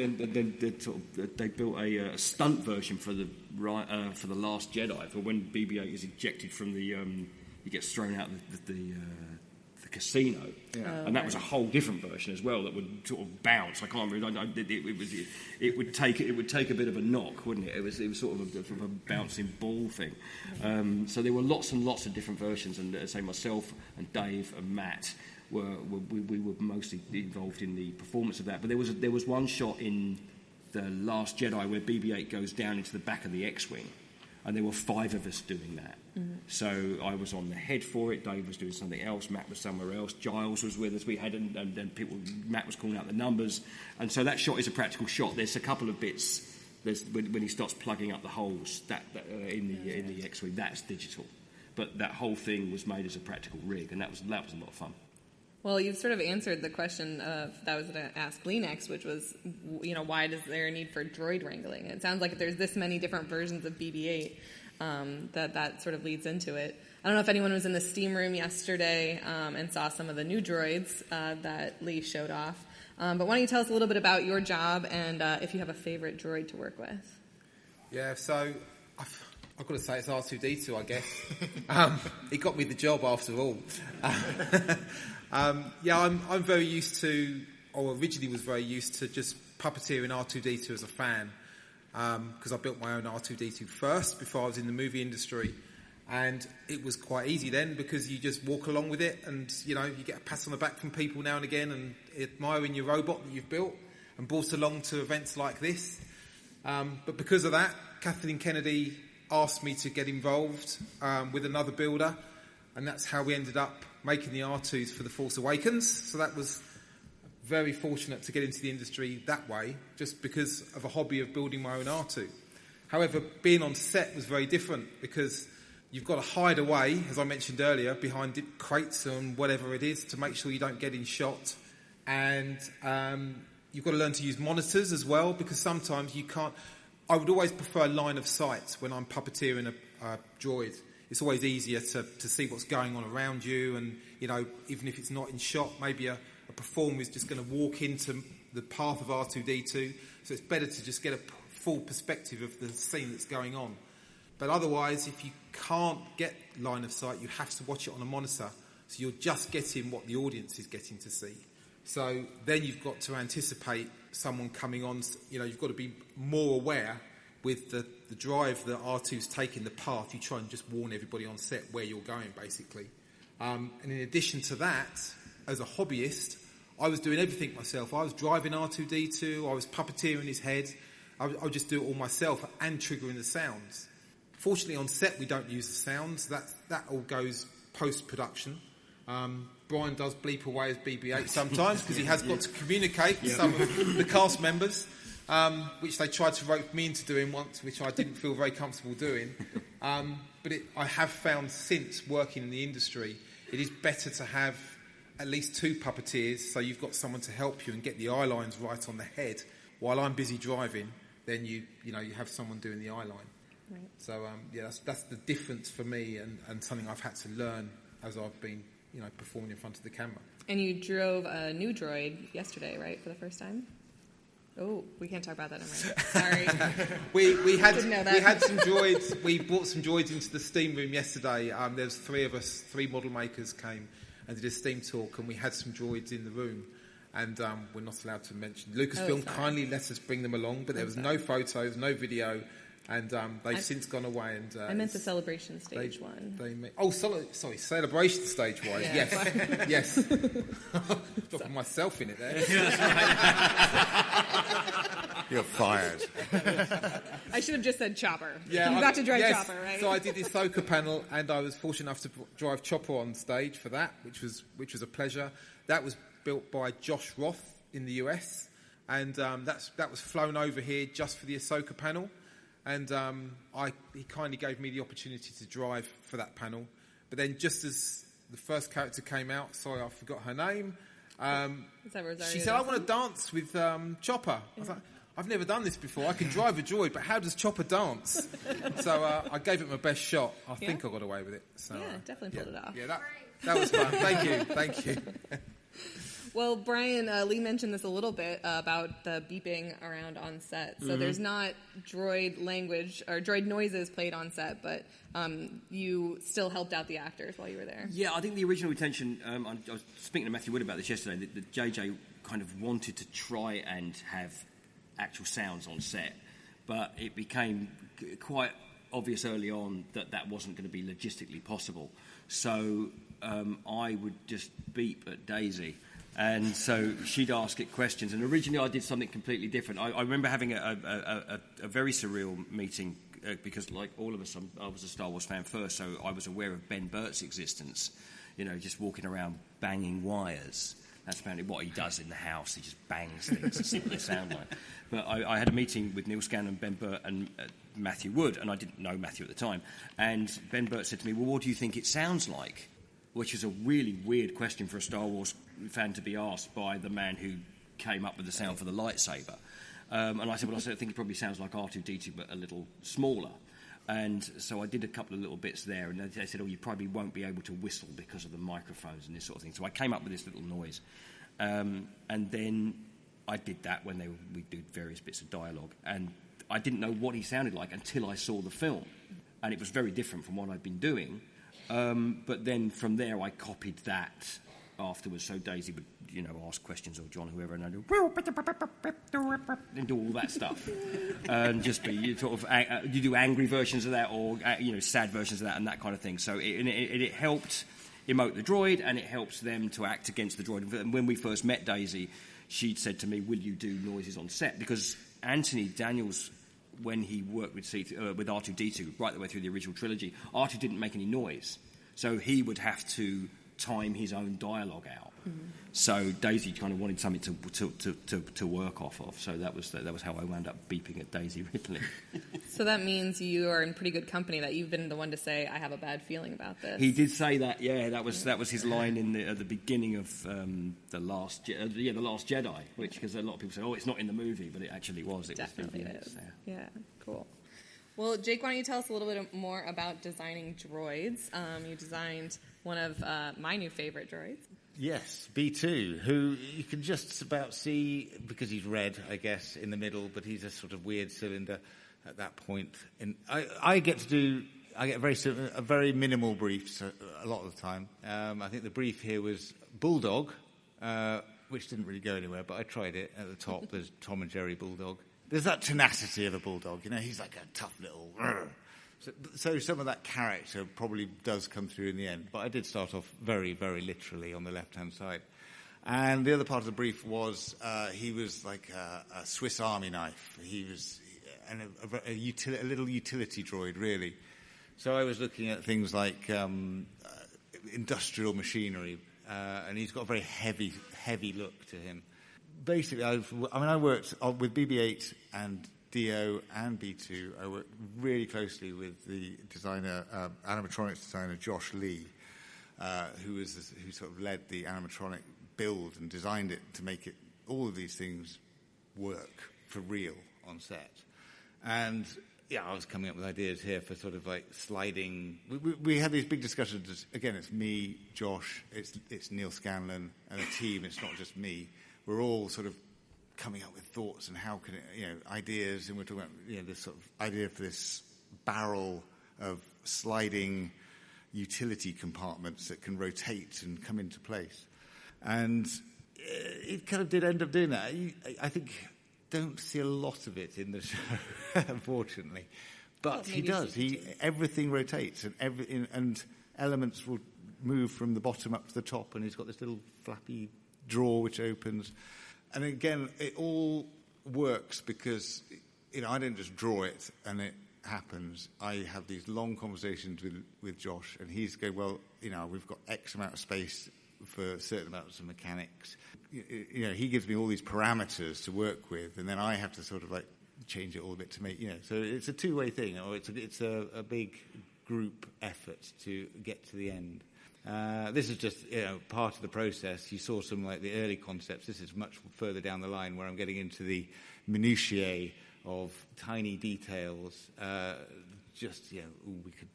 Speaker 7: they built a stunt version for the Last Jedi, for when BB-8 is ejected from the he gets thrown out the casino, and that was a whole different version as well that would sort of bounce. I can't remember. It would take a bit of a knock, wouldn't it? It was sort of a bouncing ball thing. So there were lots and lots of different versions, and say myself and Dave and Matt. We were mostly involved in the performance of that, but there was one shot in The Last Jedi where BB-8 goes down into the back of the X-wing, and there were 5 of us doing that. Mm-hmm. So I was on the head for it. Dave was doing something else. Matt was somewhere else. Giles was with us. We had and people. Matt was calling out the numbers, and so that shot is a practical shot. There's a couple of bits. There's when he starts plugging up the holes in the X-wing. That's digital, but that whole thing was made as a practical rig, and that was a lot of fun.
Speaker 4: Well, you've sort of answered the question that I was going to ask Lee next, which was, why is there a need for droid wrangling? It sounds like if there's this many different versions of BB-8, that sort of leads into it. I don't know if anyone was in the steam room yesterday and saw some of the new droids that Lee showed off. But why don't you tell us a little bit about your job and if you have a favorite droid to work with?
Speaker 8: Yeah, so I've got to say it's R2-D2, I guess. He got me the job after all. I'm very used to, or originally was very used to just puppeteering R2-D2 as a fan, because I built my own R2-D2 first before I was in the movie industry, and it was quite easy then because you just walk along with it, and you get a pat on the back from people now and again, and admiring your robot that you've built and brought along to events like this. But because of that, Kathleen Kennedy asked me to get involved with another builder, and that's how we ended up making the R2s for the Force Awakens. So that was very fortunate to get into the industry that way, just because of a hobby of building my own R2. However, being on set was very different because you've got to hide away, as I mentioned earlier, behind crates and whatever it is to make sure you don't get in shot. And you've got to learn to use monitors as well, because sometimes you can't... I would always prefer line of sight when I'm puppeteering a droid. It's always easier to see what's going on around you, and even if it's not in shot, maybe a performer is just going to walk into the path of R2-D2, so it's better to just get a full perspective of the scene that's going on. But otherwise, if you can't get line of sight, you have to watch it on a monitor, so you're just getting what the audience is getting to see. So then you've got to anticipate someone coming on. You've got to be more aware with the drive that R2's taking the path. You try and just warn everybody on set where you're going, basically. And in addition to that, as a hobbyist, I was doing everything myself. I was driving R2-D2, I was puppeteering his head. I would just do it all myself and triggering the sounds. Fortunately, on set, we don't use the sounds. That all goes post-production. Brian does bleep away as BB-8 sometimes because he has got to communicate with some of the cast members, which they tried to rope me into doing once, which I didn't feel very comfortable doing. But I have found since working in the industry, it is better to have at least 2 puppeteers, so you've got someone to help you and get the eye lines right on the head. While I'm busy driving, then you have someone doing the eye line. Right. So that's the difference for me, and something I've had to learn as I've been performing in front of the camera. And you drove a new droid yesterday, right, for the first time? Oh, we can't talk about that, Sorry. we had some droids. We brought some droids into the steam room yesterday. There was 3 of us, 3 model makers came and did a steam talk, and we had some droids in the room. And we're not allowed to mention. Lucasfilm kindly let us bring them along, but there was no photos, no video, and they've since gone away. And I meant the celebration stage one. Sorry, celebration stage one. Yeah. Yes. Dropping myself in it there.
Speaker 6: You're fired. I
Speaker 4: should have just said Chopper. Yeah, you got to drive Chopper, right?
Speaker 8: So I did the Ahsoka panel, and I was fortunate enough to drive Chopper on stage for that, which was a pleasure. That was built by Josh Roth in the US, and that was flown over here just for the Ahsoka panel. And he kindly gave me the opportunity to drive for that panel. But then just as the first character came out, sorry, I forgot her name, she said, I want to dance with Chopper. I was like, I've never done this before. I can drive a droid, but how does Chopper dance? So I gave it my best shot. I think I got away with it. So,
Speaker 4: definitely pulled it off.
Speaker 8: Yeah, that was fun. Thank you.
Speaker 4: Well, Brian, Lee mentioned this a little bit about the beeping around on set. So there's not droid language or droid noises played on set, but you still helped out the actors while you were there.
Speaker 7: Yeah, I think the original intention, I was speaking to Matthew Wood about this yesterday, that JJ kind of wanted to try and have actual sounds on set, but it became quite obvious early on that wasn't going to be logistically possible. So I would just beep at Daisy. And so she'd ask it questions. And originally I did something completely different. I remember having a very surreal meeting because, like all of us, I was a Star Wars fan first, so I was aware of Ben Burtt's existence, just walking around banging wires. That's apparently what he does in the house. He just bangs things to see what they sound like. But I had a meeting with Neil Scanlon, Ben Burt, and Matthew Wood, and I didn't know Matthew at the time. And Ben Burt said to me, well, what do you think it sounds like? Which is a really weird question for a Star Wars fan to be asked by the man who came up with the sound for the lightsaber. And I said, well, I think it probably sounds like R2-D2, but a little smaller. And so I did a couple of little bits there, and they said, you probably won't be able to whistle because of the microphones and this sort of thing. So I came up with this little noise. And then I did that when we did various bits of dialogue. And I didn't know what he sounded like until I saw the film. And it was very different from what I'd been doing. But then from there, I copied that afterwards. So Daisy would, ask questions, or John, whoever, and I'd do and do all that stuff, and just be you do angry versions of that, or sad versions of that, and that kind of thing. So it helped emote the droid, and it helps them to act against the droid. And when we first met Daisy, she'd said to me, "Will you do noises on set?" Because Anthony Daniels, when he worked with R2-D2 right the way through the original trilogy, R2 didn't make any noise, so he would have to time his own dialogue out. Mm-hmm. So Daisy kind of wanted something to work off of. So that was how I wound up beeping at Daisy Ripley.
Speaker 4: So that means you are in pretty good company, that you've been the one to say, "I have a bad feeling about this."
Speaker 7: He did say that. Yeah, that was his line at the beginning of the Last Jedi, which, because a lot of people say, "Oh, it's not in the movie," but it actually was. It
Speaker 4: definitely
Speaker 7: was.
Speaker 4: Is. Yeah, cool. Well, Jake, why don't you tell us a little bit more about designing droids? You designed one of my new favorite droids.
Speaker 6: Yes, B2, who you can just about see, because he's red, I guess, in the middle, but he's a sort of weird cylinder at that point. And I get a very minimal briefs a lot of the time. I think the brief here was Bulldog, which didn't really go anywhere, but I tried it. At the top, there's Tom and Jerry Bulldog. There's that tenacity of a bulldog, he's like a tough little... So some of that character probably does come through in the end, but I did start off very, very literally on the left-hand side. And the other part of the brief was he was like a Swiss Army knife. He was a little utility droid, really. So I was looking at things like industrial machinery, and he's got a very heavy look to him. Basically, I worked with BB-8 and DO and B2. I worked really closely with the designer, animatronics designer Josh Lee, who sort of led the animatronic build and designed it to make it all of these things work for real on set. And I was coming up with ideas here for sort of like sliding. We had these big discussions. Again, it's me, Josh, it's Neil Scanlon, and a team. It's not just me. We're all sort of coming up with thoughts and how can it, ideas, and we're talking about, this sort of idea for this barrel of sliding utility compartments that can rotate and come into place. And it kind of did end up doing that. I think don't see a lot of it in the show, unfortunately. But he does. Everything rotates, and elements will move from the bottom up to the top, and he's got this little flappy drawer which opens. And again, it all works because, I don't just draw it and it happens. I have these long conversations with Josh, and he's going, well, we've got X amount of space for certain amounts of mechanics. He gives me all these parameters to work with, and then I have to sort of like change it all a bit to make, so it's a two-way thing, or it's a big group effort to get to the end. This is just part of the process. You saw some like the early concepts. This is much further down the line where I'm getting into the minutiae of tiny details. We could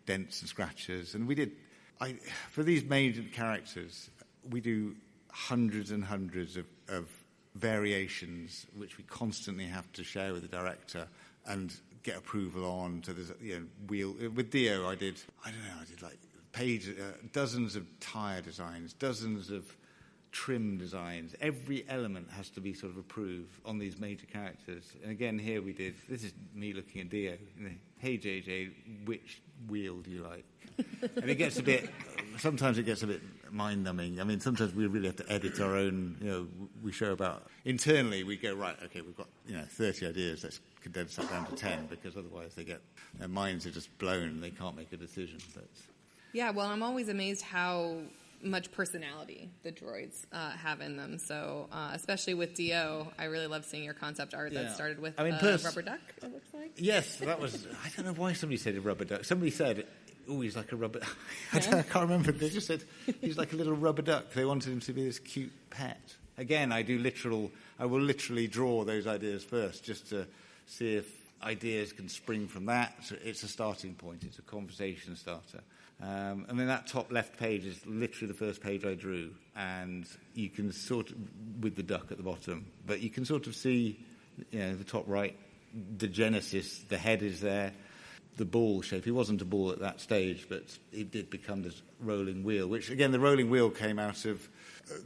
Speaker 6: dents and scratches, and we did. For these major characters, we do hundreds and hundreds of variations, which we constantly have to share with the director and get approval on. So there's wheel with Dio. I did like dozens of tire designs, dozens of trim designs. Every element has to be sort of approved on these major characters. And again, here we did. This is me looking at Dio. Hey JJ, which wheel do you like? And it gets sometimes it gets a bit mind-numbing. I mean, sometimes we really have to edit our own, we show about, internally we go, right, okay, we've got, 30 ideas, let's condense that down to 10, because otherwise their minds are just blown and they can't make a decision.
Speaker 4: Yeah, well, I'm always amazed how much personality the droids have in them. So, especially with Dio, I really love seeing your concept art that started with rubber duck, it looks like.
Speaker 6: Yes, that was, I don't know why somebody said a rubber duck. Somebody said, he's like a rubber... I can't remember. They just said he's like a little rubber duck. They wanted him to be this cute pet. Again, I will literally draw those ideas first just to see if ideas can spring from that. So it's a starting point. It's a conversation starter. And then that top left page is literally the first page I drew. And you can sort of, with the duck at the bottom, but you can sort of see, the top right, the genesis, the head is there. The ball shape. He wasn't a ball at that stage, but it did become this rolling wheel, which, again, the rolling wheel came out of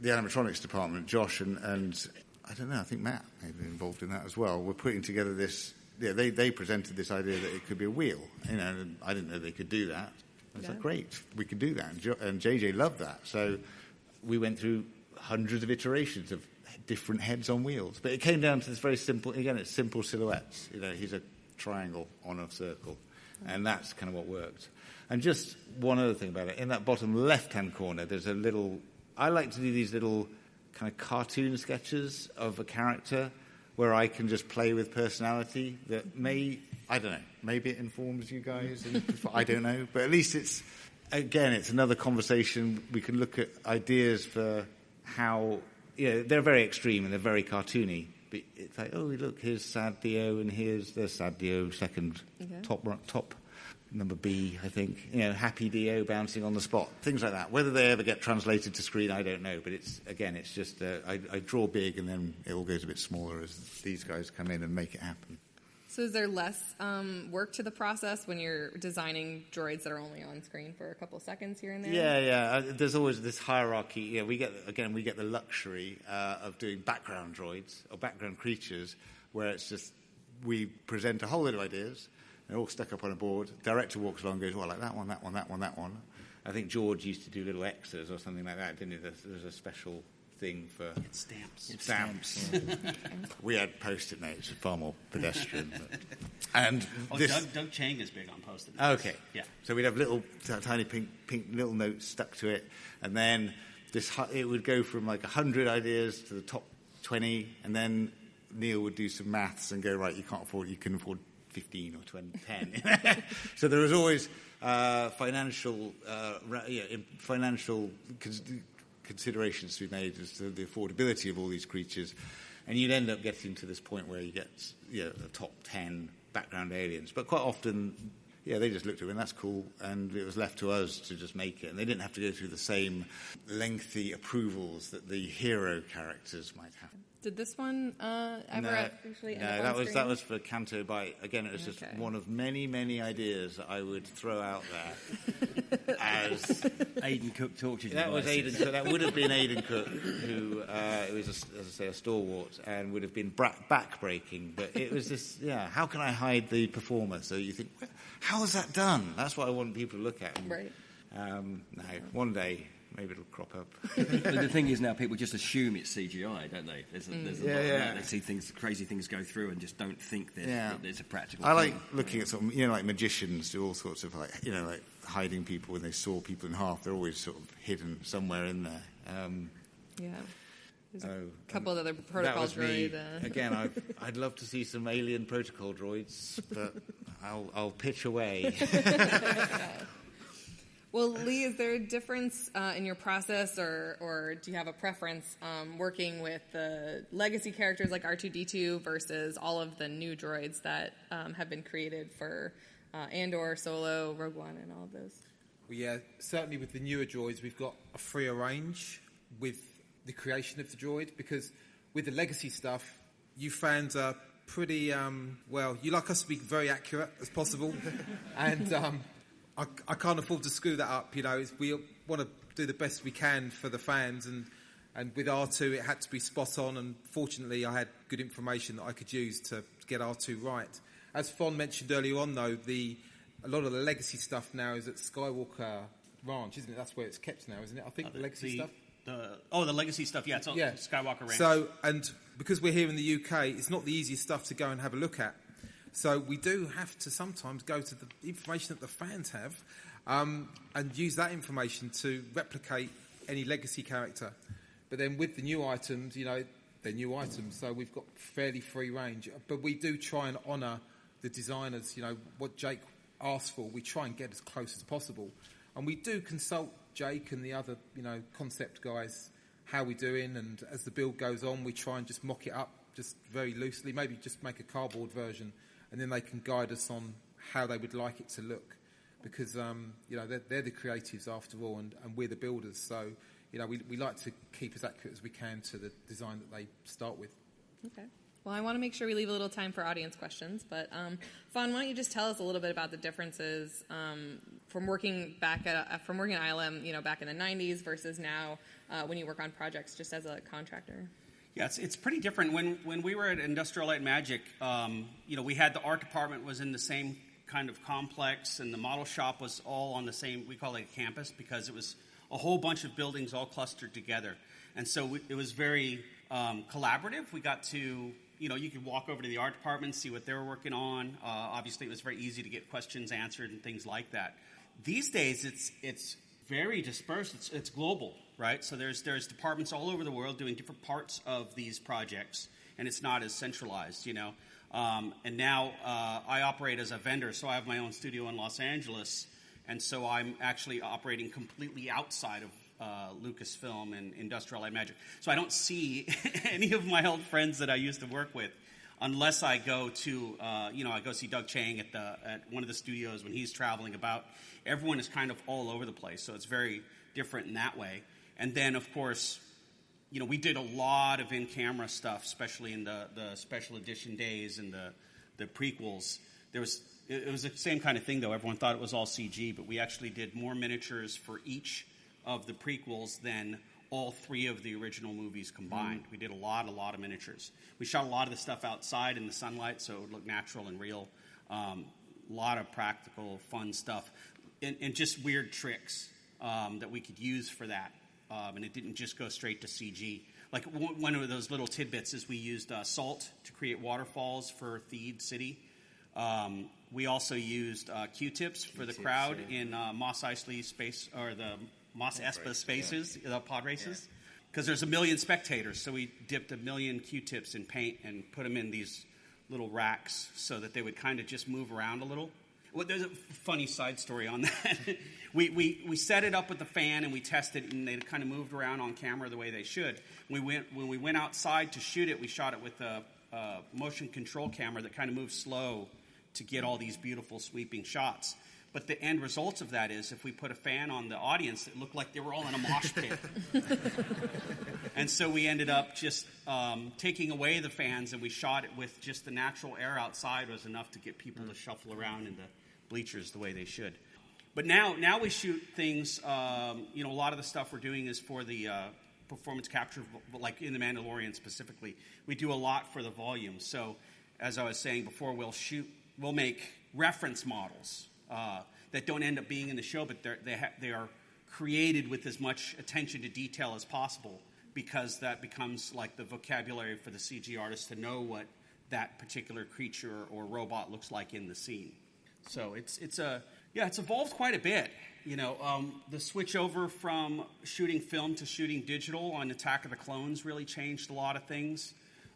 Speaker 6: the animatronics department. Josh and I don't know, I think Matt may have been involved in that as well. We're putting together this... they presented this idea that it could be a wheel. And I didn't know they could do that. I was like, great, we could do that. And JJ loved that. So we went through hundreds of iterations of different heads on wheels. But it came down to this very simple... Again, it's simple silhouettes. He's a triangle on a circle. And that's kind of what worked. And just one other thing about it. In that bottom left-hand corner, there's a little... I like to do these little kind of cartoon sketches of a character where I can just play with personality that I don't know, maybe it informs you guys. I don't know. But at least it's another conversation. We can look at ideas for how... they're very extreme and they're very cartoony. But it's like, oh, look, here's Sad Dio, and here's the Sad Dio second top number B, I think. Happy Dio bouncing on the spot, things like that. Whether they ever get translated to screen, I don't know. But it's just I draw big, and then it all goes a bit smaller as these guys come in and make it happen.
Speaker 4: So is there less work to the process when you're designing droids that are only on screen for a couple seconds here and there?
Speaker 6: Yeah. There's always this hierarchy. We get the luxury of doing background droids or background creatures where it's just we present a whole lot of ideas. They're all stuck up on a board. Director walks along and goes, well, like that one, that one, that one, that one. I think George used to do little X's or something like that, didn't he? There's a special thing for...
Speaker 7: It's stamps.
Speaker 6: Stamps. We had Post-it notes, far more pedestrian. And
Speaker 5: Doug Chang is big on Post-it
Speaker 6: notes. Okay.
Speaker 5: Yeah.
Speaker 6: So we'd have little tiny pink little notes stuck to it, and then it would go from like 100 ideas to the top 20, and then Neil would do some maths and go, right, you can afford 15 or 20, 10. So there was always financial considerations to be made as to the affordability of all these creatures, and you'd end up getting to this point where you get the top 10 background aliens. But quite often, they just looked at it and that's cool, and it was left to us to just make it, and they didn't have to go through the same lengthy approvals that the hero characters might have.
Speaker 4: Did this one ever actually end up on
Speaker 6: that
Speaker 4: screen?
Speaker 6: was for Canto Bite. Again, it was just one of many, many ideas that I would throw out there as
Speaker 7: Aidan Cook tortured you.
Speaker 6: That was Aidan Cook. That would have been Aidan Cook, who was, as I say, a stalwart and would have been back-breaking. But it was this, how can I hide the performer? So you think, how is that done? That's what I want people to look at.
Speaker 4: Right.
Speaker 6: No, one day... maybe it'll crop up.
Speaker 7: The thing is now people just assume it's CGI, don't they? There's a lot of that. They see crazy things go through and just don't think that there's a practical thing.
Speaker 6: Like looking at sort of, like magicians do all sorts of like hiding people when they saw people in half. They're always sort of hidden somewhere in there.
Speaker 4: There's a couple of other protocol
Speaker 6: that was me.
Speaker 4: droid.
Speaker 6: Again, I'd love to see some alien protocol droids, but I'll pitch away.
Speaker 4: Well, Lee, is there a difference in your process, or do you have a preference working with the legacy characters like R2-D2 versus all of the new droids that have been created for Andor, Solo, Rogue One, and all of those?
Speaker 8: Well, yeah, certainly with the newer droids, we've got a freer range with the creation of the droid, because with the legacy stuff, you fans are pretty, you like us to be very accurate as possible, and I can't afford to screw that up. We want to do the best we can for the fans, and with R2 it had to be spot on, and fortunately I had good information that I could use to get R2 right. As Fon mentioned earlier on, though, a lot of the legacy stuff now is at Skywalker Ranch, isn't it? That's where it's kept now, isn't it? I think the legacy stuff.
Speaker 5: The legacy stuff, yeah, it's all Skywalker Ranch.
Speaker 8: So, and because we're here in the UK, it's not the easiest stuff to go and have a look at. So we do have to sometimes go to the information that the fans have and use that information to replicate any legacy character. But then with the new items, they're new items, so we've got fairly free range. But we do try and honour the designers, what Jake asked for, we try and get as close as possible. And we do consult Jake and the other, concept guys, how we're doing, and as the build goes on, we try and just mock it up just very loosely, maybe just make a cardboard version, and then they can guide us on how they would like it to look, because they're the creatives after all, and we're the builders. So we like to keep as accurate as we can to the design that they start with.
Speaker 4: Okay. Well, I want to make sure we leave a little time for audience questions. But Fon, why don't you just tell us a little bit about the differences from working at ILM, back in the '90s versus now when you work on projects just as a contractor.
Speaker 5: Yeah, it's pretty different. When we were at Industrial Light and Magic, we had the art department was in the same kind of complex, and the model shop was all on the same, we call it a campus, because it was a whole bunch of buildings all clustered together. And so it was very collaborative. We got to, you could walk over to the art department, see what they were working on. Obviously, it was very easy to get questions answered and things like that. These days, it's very dispersed. It's global, right? So there's departments all over the world doing different parts of these projects, and it's not as centralized, And now I operate as a vendor, so I have my own studio in Los Angeles, and so I'm actually operating completely outside of Lucasfilm and Industrial Light and Magic. So I don't see any of my old friends that I used to work with, unless I go to, I go see Doug Chang at one of the studios when he's traveling about. Everyone is kind of all over the place, so it's very different in that way. And then, of course, we did a lot of in-camera stuff, especially in the special edition days and the prequels. It was the same kind of thing, though. Everyone thought it was all CG, but we actually did more miniatures for each of the prequels than all three of the original movies combined. We did a lot of miniatures. We shot a lot of the stuff outside in the sunlight, so it would look natural and real. A lot of practical, fun stuff, and just weird tricks that we could use for that. And it didn't just go straight to CG. Like one of those little tidbits is we used salt to create waterfalls for Theed City. We also used Q-tips for the crowd in Mos Eisley space, or the Mos Espa spaces, the pod races, because there's 1 million spectators. So we dipped 1 million Q-tips in paint and put them in these little racks so that they would kind of just move around a little. Well, there's a funny side story on that. we set it up with the fan and we tested it, and they kind of moved around on camera the way they should. When we went outside to shoot it, we shot it with a motion control camera that kind of moves slow to get all these beautiful sweeping shots. But the end result of that is if we put a fan on the audience, it looked like they were all in a mosh pit. And so we ended up just taking away the fans, and we shot it with just the natural air outside was enough to get people to shuffle around in the bleachers the way they should. But now we shoot things, a lot of the stuff we're doing is for the performance capture, like in the Mandalorian specifically. We do a lot for the volume. So as I was saying before, we'll make reference models that don't end up being in the show, but they are created with as much attention to detail as possible, because that becomes like the vocabulary for the CG artist to know what that particular creature or robot looks like in the scene. So it's evolved quite a bit, The switch over from shooting film to shooting digital on Attack of the Clones really changed a lot of things.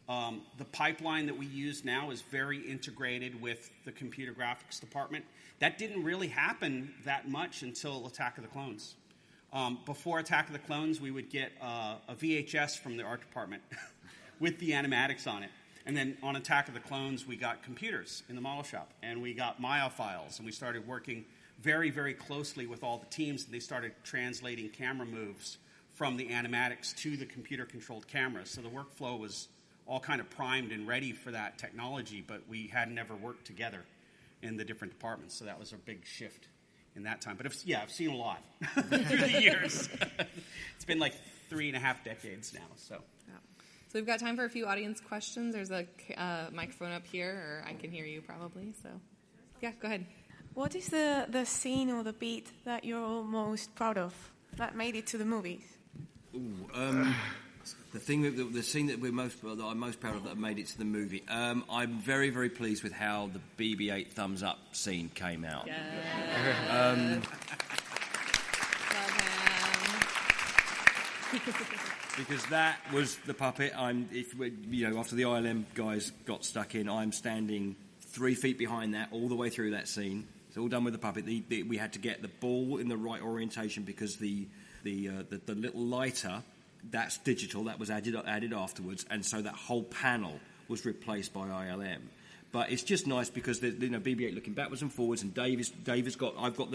Speaker 5: The pipeline that we use now is very integrated with the computer graphics department. That didn't really happen that much until Attack of the Clones. Before Attack of the Clones, we would get a VHS from the art department with the animatics on it. And then on Attack of the Clones, we got computers in the model shop, and we got Maya files, and we started working very, very closely with all the teams, and they started translating camera moves from the animatics to the computer-controlled cameras. So the workflow was all kind of primed and ready for that technology, but we had never worked together in the different departments, so that was a big shift in that time. But I've seen a lot through the years. It's been like 3.5 decades now, so...
Speaker 4: So we've got time for a few audience questions. There's a microphone up here, or I can hear you probably. So, yeah, go ahead.
Speaker 9: What is the scene or the beat that you're most proud of that made it to the movies?
Speaker 7: The scene that I'm most proud of that made it to the movie. I'm very, very pleased with how the BB-8 thumbs up scene came out.
Speaker 4: Yeah.
Speaker 7: Because that was the puppet. After the ILM guys got stuck in, I'm standing 3 feet behind that all the way through that scene. It's all done with the puppet. We had to get the ball in the right orientation because the little lighter, that's digital. That was added afterwards, and so that whole panel was replaced by ILM. But it's just nice because BB-8 looking backwards and forwards, and Davis got I've got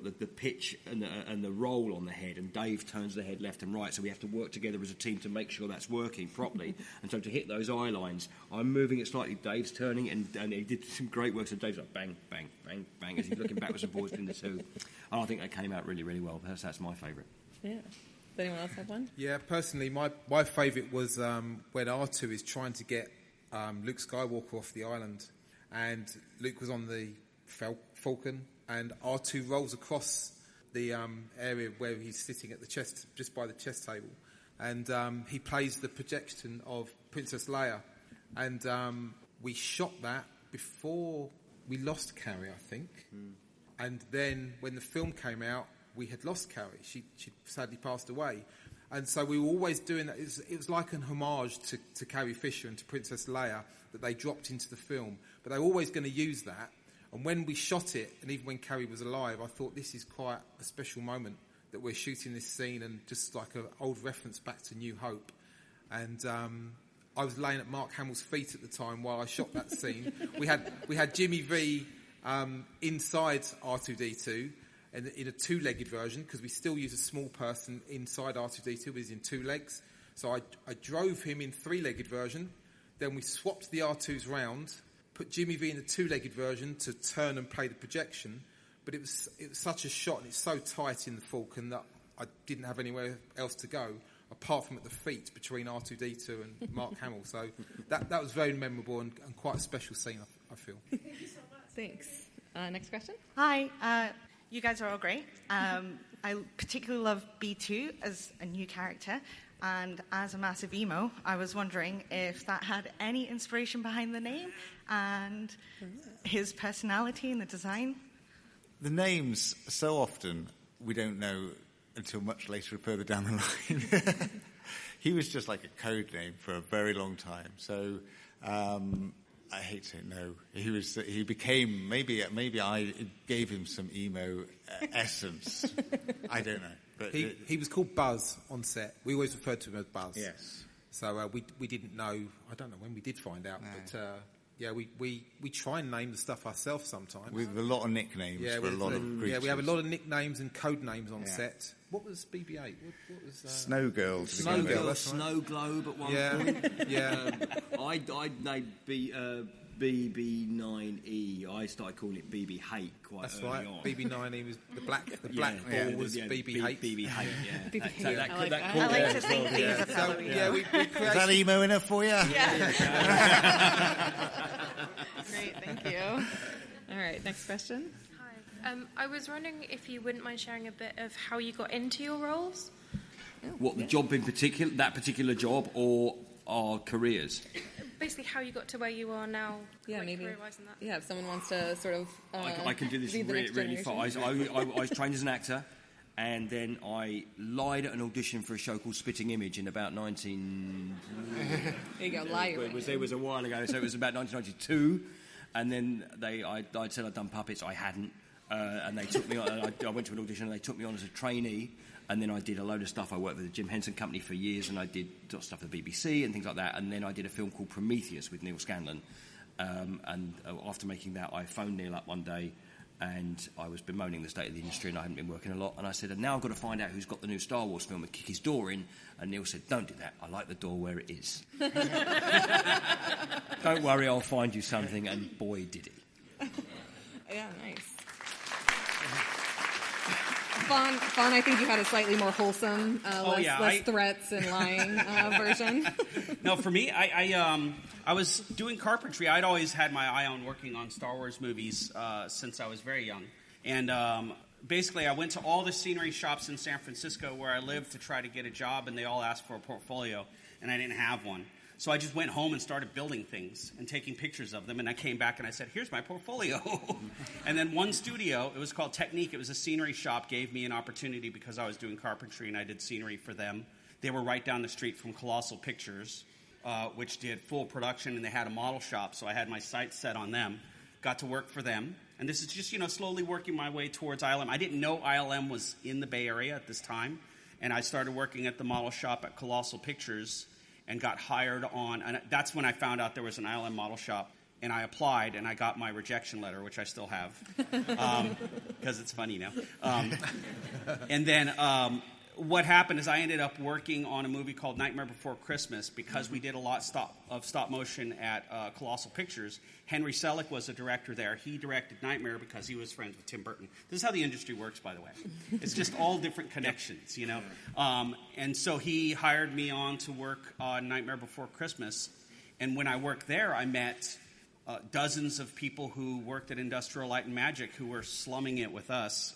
Speaker 7: the pitch and the roll on the head, and Dave turns the head left and right, so we have to work together as a team to make sure that's working properly. And so to hit those eye lines, I'm moving it slightly, Dave's turning, and he did some great work. So Dave's like bang, bang, bang, bang, as he's looking backwards and forwards between the two. And I think that came out really, really well. That's my favourite.
Speaker 4: Yeah. Does anyone else have one?
Speaker 8: Yeah, personally, my favourite was when R2 is trying to get Luke Skywalker off the island, and Luke was on the Falcon, and R2 rolls across the area where he's sitting at the chest, just by the chess table, and he plays the projection of Princess Leia, and we shot that before we lost Carrie, I think, and then when the film came out, we had lost Carrie. She sadly passed away, and so we were always doing that. It was like an homage to Carrie Fisher and to Princess Leia that they dropped into the film, but they were always going to use that. And when we shot it, and even when Carrie was alive, I thought this is quite a special moment that we're shooting this scene, and just like an old reference back to New Hope. And I was laying at Mark Hamill's feet at the time while I shot that scene. We had Jimmy V inside R2-D2 in a 2-legged version, because we still use a small person inside R2-D2, but he's in 2 legs. So I drove him in 3-legged version. Then we swapped the R2s round, put Jimmy V in the 2-legged version to turn and play the projection, but it was such a shot, and it's so tight in the Falcon that I didn't have anywhere else to go apart from at the feet between R2-D2 and Mark Hamill. So that was very memorable and quite a special scene, I feel.
Speaker 4: Thank you so much. Thanks. Next question.
Speaker 10: Hi. You guys are all great. I particularly love B2 as a new character. And as a massive emo, I was wondering if that had any inspiration behind the name and his personality and the design.
Speaker 6: The names, so often, we don't know until much later, further down the line. He was just like a code name for a very long time. So I hate to know. He became, maybe I gave him some emo essence. I don't know. But
Speaker 8: he was called Buzz on set. We always referred to him as Buzz.
Speaker 6: Yes.
Speaker 8: So we didn't know. I don't know when we did find out, but we try and name the stuff ourselves sometimes.
Speaker 6: With a lot of nicknames for a lot of creatures.
Speaker 8: Yeah, we have a lot of nicknames and code names on set. What was BB-8? What was
Speaker 6: Snow Girl?
Speaker 7: Snow Girl, Snow Globe at one point.
Speaker 8: Yeah.
Speaker 7: I named BB9E. I started calling it BB Hate quite
Speaker 8: That's
Speaker 7: early
Speaker 8: right.
Speaker 7: on.
Speaker 8: BB9E was the black ball was BB Hate.
Speaker 7: BB Hate, yeah.
Speaker 4: BB Hate.
Speaker 10: I like to think these are fellow
Speaker 8: we created...
Speaker 6: Is that emo enough for you?
Speaker 4: Yeah. Great, thank you. All right, next question.
Speaker 11: Hi. I was wondering if you wouldn't mind sharing a bit of how you got into your roles.
Speaker 7: What, the job in particular, that particular job, or our careers?
Speaker 11: basically how you got to where you are now.
Speaker 4: Yeah, maybe.
Speaker 11: Career-wise and that.
Speaker 4: Yeah, if someone wants to sort of.
Speaker 7: I can do this
Speaker 4: lead the
Speaker 7: really,
Speaker 4: next
Speaker 7: really
Speaker 4: generation.
Speaker 7: fast. I was trained as an actor, and then I lied at an audition for a show called Spitting Image in about 19.
Speaker 4: There you go, lie.
Speaker 7: It was a while ago, so it was about 1992. And then I'd said I'd done puppets. I hadn't, and they took me on. I went to an audition, and they took me on as a trainee. And then I did a load of stuff. I worked with the Jim Henson Company for years, and I did stuff for the BBC and things like that. And then I did a film called Prometheus with Neil Scanlon. And after making that, I phoned Neil up one day, and I was bemoaning the state of the industry, and I hadn't been working a lot. And I said, and now I've got to find out who's got the new Star Wars film and kick his door in. And Neil said, don't do that. I like the door where it is. Don't worry, I'll find you something. And boy, did he.
Speaker 4: Yeah, nice. Fon, I think you had a slightly more wholesome, less threats and lying version.
Speaker 5: No, for me, I was doing carpentry. I'd always had my eye on working on Star Wars movies since I was very young. And basically, I went to all the scenery shops in San Francisco where I lived to try to get a job, and they all asked for a portfolio, and I didn't have one. So I just went home and started building things and taking pictures of them, and I came back and I said, here's my portfolio. And then one studio, it was called Technique, it was a scenery shop, gave me an opportunity because I was doing carpentry and I did scenery for them. They were right down the street from Colossal Pictures, which did full production, and they had a model shop, so I had my sights set on them, got to work for them. And this is just, slowly working my way towards ILM. I didn't know ILM was in the Bay Area at this time, and I started working at the model shop at Colossal Pictures and got hired on, and that's when I found out there was an ILM model shop, and I applied, and I got my rejection letter, which I still have, because it's funny now. And then what happened is I ended up working on a movie called Nightmare Before Christmas because we did a lot of stop motion at Colossal Pictures. Henry Selick was a director there. He directed Nightmare because he was friends with Tim Burton. This is how the industry works, by the way. It's just all different connections, And so he hired me on to work on Nightmare Before Christmas. And when I worked there, I met dozens of people who worked at Industrial Light and Magic who were slumming it with us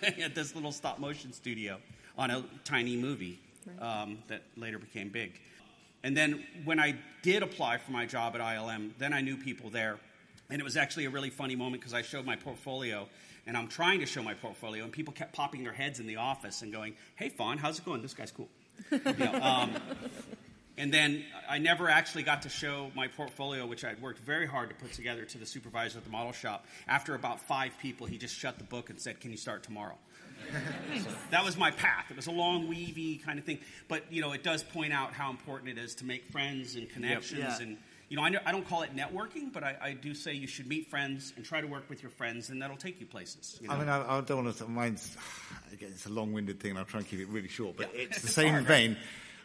Speaker 5: at this little stop motion studio on a tiny movie that later became big. And then when I did apply for my job at ILM, then I knew people there. And it was actually a really funny moment because I showed my portfolio, and I'm trying to show my portfolio, and people kept popping their heads in the office and going, hey, Fon, how's it going? This guy's cool. And then I never actually got to show my portfolio, which I'd worked very hard to put together, to the supervisor at the model shop. After about 5 people, he just shut the book and said, can you start tomorrow? So that was my path. It was a long, weavy kind of thing. But, it does point out how important it is to make friends and connections. Yep. Yeah. And, I don't call it networking, but I do say you should meet friends and try to work with your friends, and that'll take you places.
Speaker 6: I mean, I don't want to... Mine's... Again, it's a long-winded thing, and I'll try and keep it really short. But it's the same vein.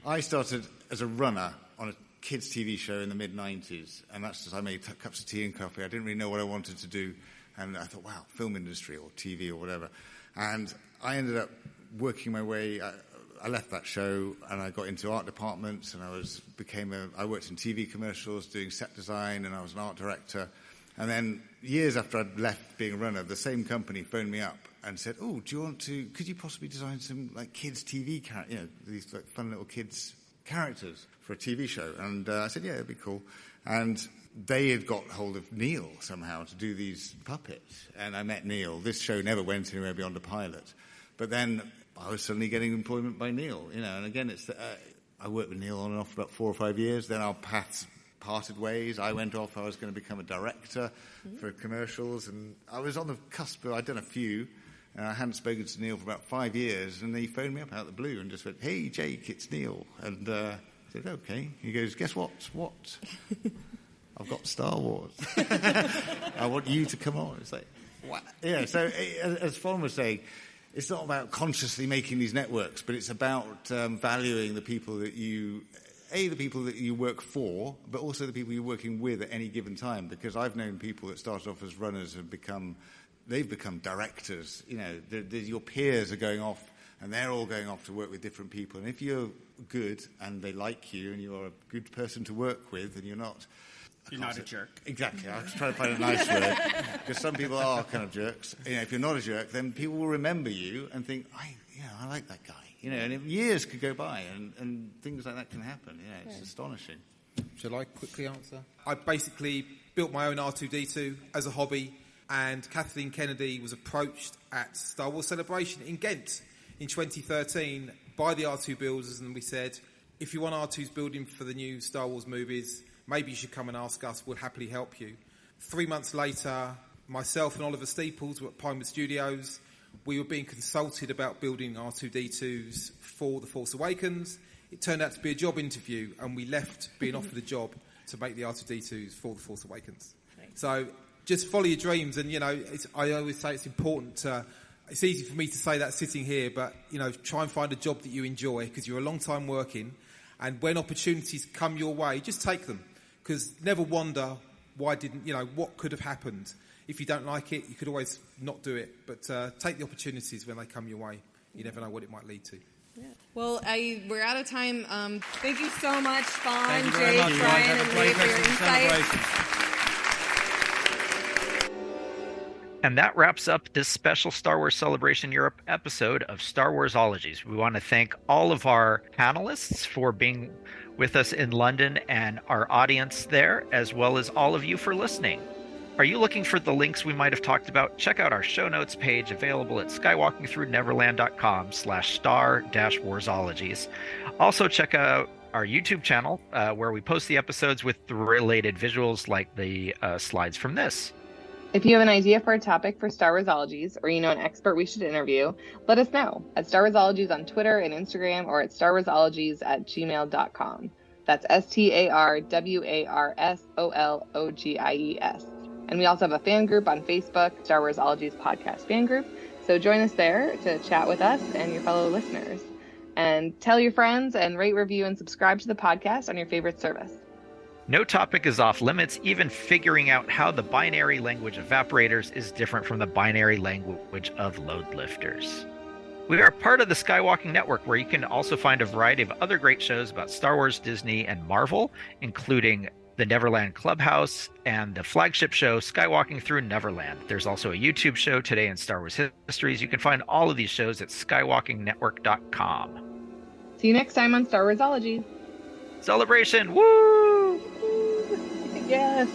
Speaker 6: I started as a runner on a kids' TV show in the mid-90s, and that's just... I made cups of tea and coffee. I didn't really know what I wanted to do, and I thought, wow, film industry or TV or whatever. And I ended up working my way. I left that show and I got into art departments, and I worked in TV commercials doing set design, and I was an art director. And then years after I'd left being a runner, the same company phoned me up and said, "Oh, could you possibly design some kids TV characters, these fun little kids characters for a TV show?" And I said, "Yeah, it'd be cool." And they had got hold of Neil somehow to do these puppets, and I met Neil. This show never went anywhere beyond a pilot, but then I was suddenly getting employment by Neil, and again, I worked with Neil on and off for about 4 or 5 years. Then our paths parted ways. I went off. I was going to become a director for commercials, and I was on the cusp. I'd done a few, and I hadn't spoken to Neil for about 5 years, and he phoned me up out of the blue and just went, "Hey, Jake, it's Neil." And I said, "Okay." He goes, "Guess what? What? I've got Star Wars. I want you to come on." It's like, what? Yeah, so as Fon was saying, it's not about consciously making these networks, but it's about valuing the people that you work for, but also the people you're working with at any given time. Because I've known people that started off as runners and they've become directors. Your peers are going off, and they're all going off to work with different people. And if you're good and they like you and you're a good person to work with, and you're not
Speaker 5: a jerk.
Speaker 6: Exactly. I was trying to find a nice word, because some people are kind of jerks. If you're not a jerk, then people will remember you and think, I like that guy. And years could go by, and things like that can happen. It's astonishing.
Speaker 8: Shall I quickly answer? I basically built my own R2-D2 as a hobby, and Kathleen Kennedy was approached at Star Wars Celebration in Ghent in 2013 by the R2 builders, and we said, if you want R2's building for the new Star Wars movies, maybe you should come and ask us, we'll happily help you. 3 months later, myself and Oliver Steeples were at Pinewood Studios. We were being consulted about building R2-D2s for The Force Awakens. It turned out to be a job interview, and we left being offered a job to make the R2-D2s for The Force Awakens. Thanks. So just follow your dreams, and, I always say it's important to... It's easy for me to say that sitting here, but, try and find a job that you enjoy, because you're a long time working, and when opportunities come your way, just take them, because never wonder why didn't, what could have happened. If you don't like it, you could always not do it, but take the opportunities when they come your way. You never know what it might lead to.
Speaker 4: Yeah. Well, we're out of time. Thank you so much, Fon,
Speaker 7: Jake,
Speaker 4: Brian, and Lee for your insights.
Speaker 2: And that wraps up this special Star Wars Celebration Europe episode of Star Warsologies. We want to thank all of our panelists for being with us in London and our audience there, as well as all of you for listening. Are you looking for the links we might have talked about? Check out our show notes page available at skywalkingthroughneverland.com/star-warsologies. Also check out our YouTube channel where we post the episodes with the related visuals like the slides from this.
Speaker 3: If you have an idea for a topic for Star Warsologies, or you know an expert we should interview, let us know at Star Warsologies on Twitter and Instagram, or at starwarsologies@gmail.com. That's StarWarsologies. And we also have a fan group on Facebook, Star Warsologies Podcast Fan Group. So join us there to chat with us and your fellow listeners. And tell your friends, and rate, review, and subscribe to the podcast on your favorite service.
Speaker 2: No topic is off limits, even figuring out how the binary language of evaporators is different from the binary language of load lifters. We are part of the Skywalking Network, where you can also find a variety of other great shows about Star Wars, Disney, and Marvel, including the Neverland Clubhouse and the flagship show Skywalking Through Neverland. There's also a YouTube show, Today in Star Wars Histories. You can find all of these shows at skywalkingnetwork.com.
Speaker 3: See you next time on Star Warsology.
Speaker 2: Celebration! Woo!
Speaker 3: Yes.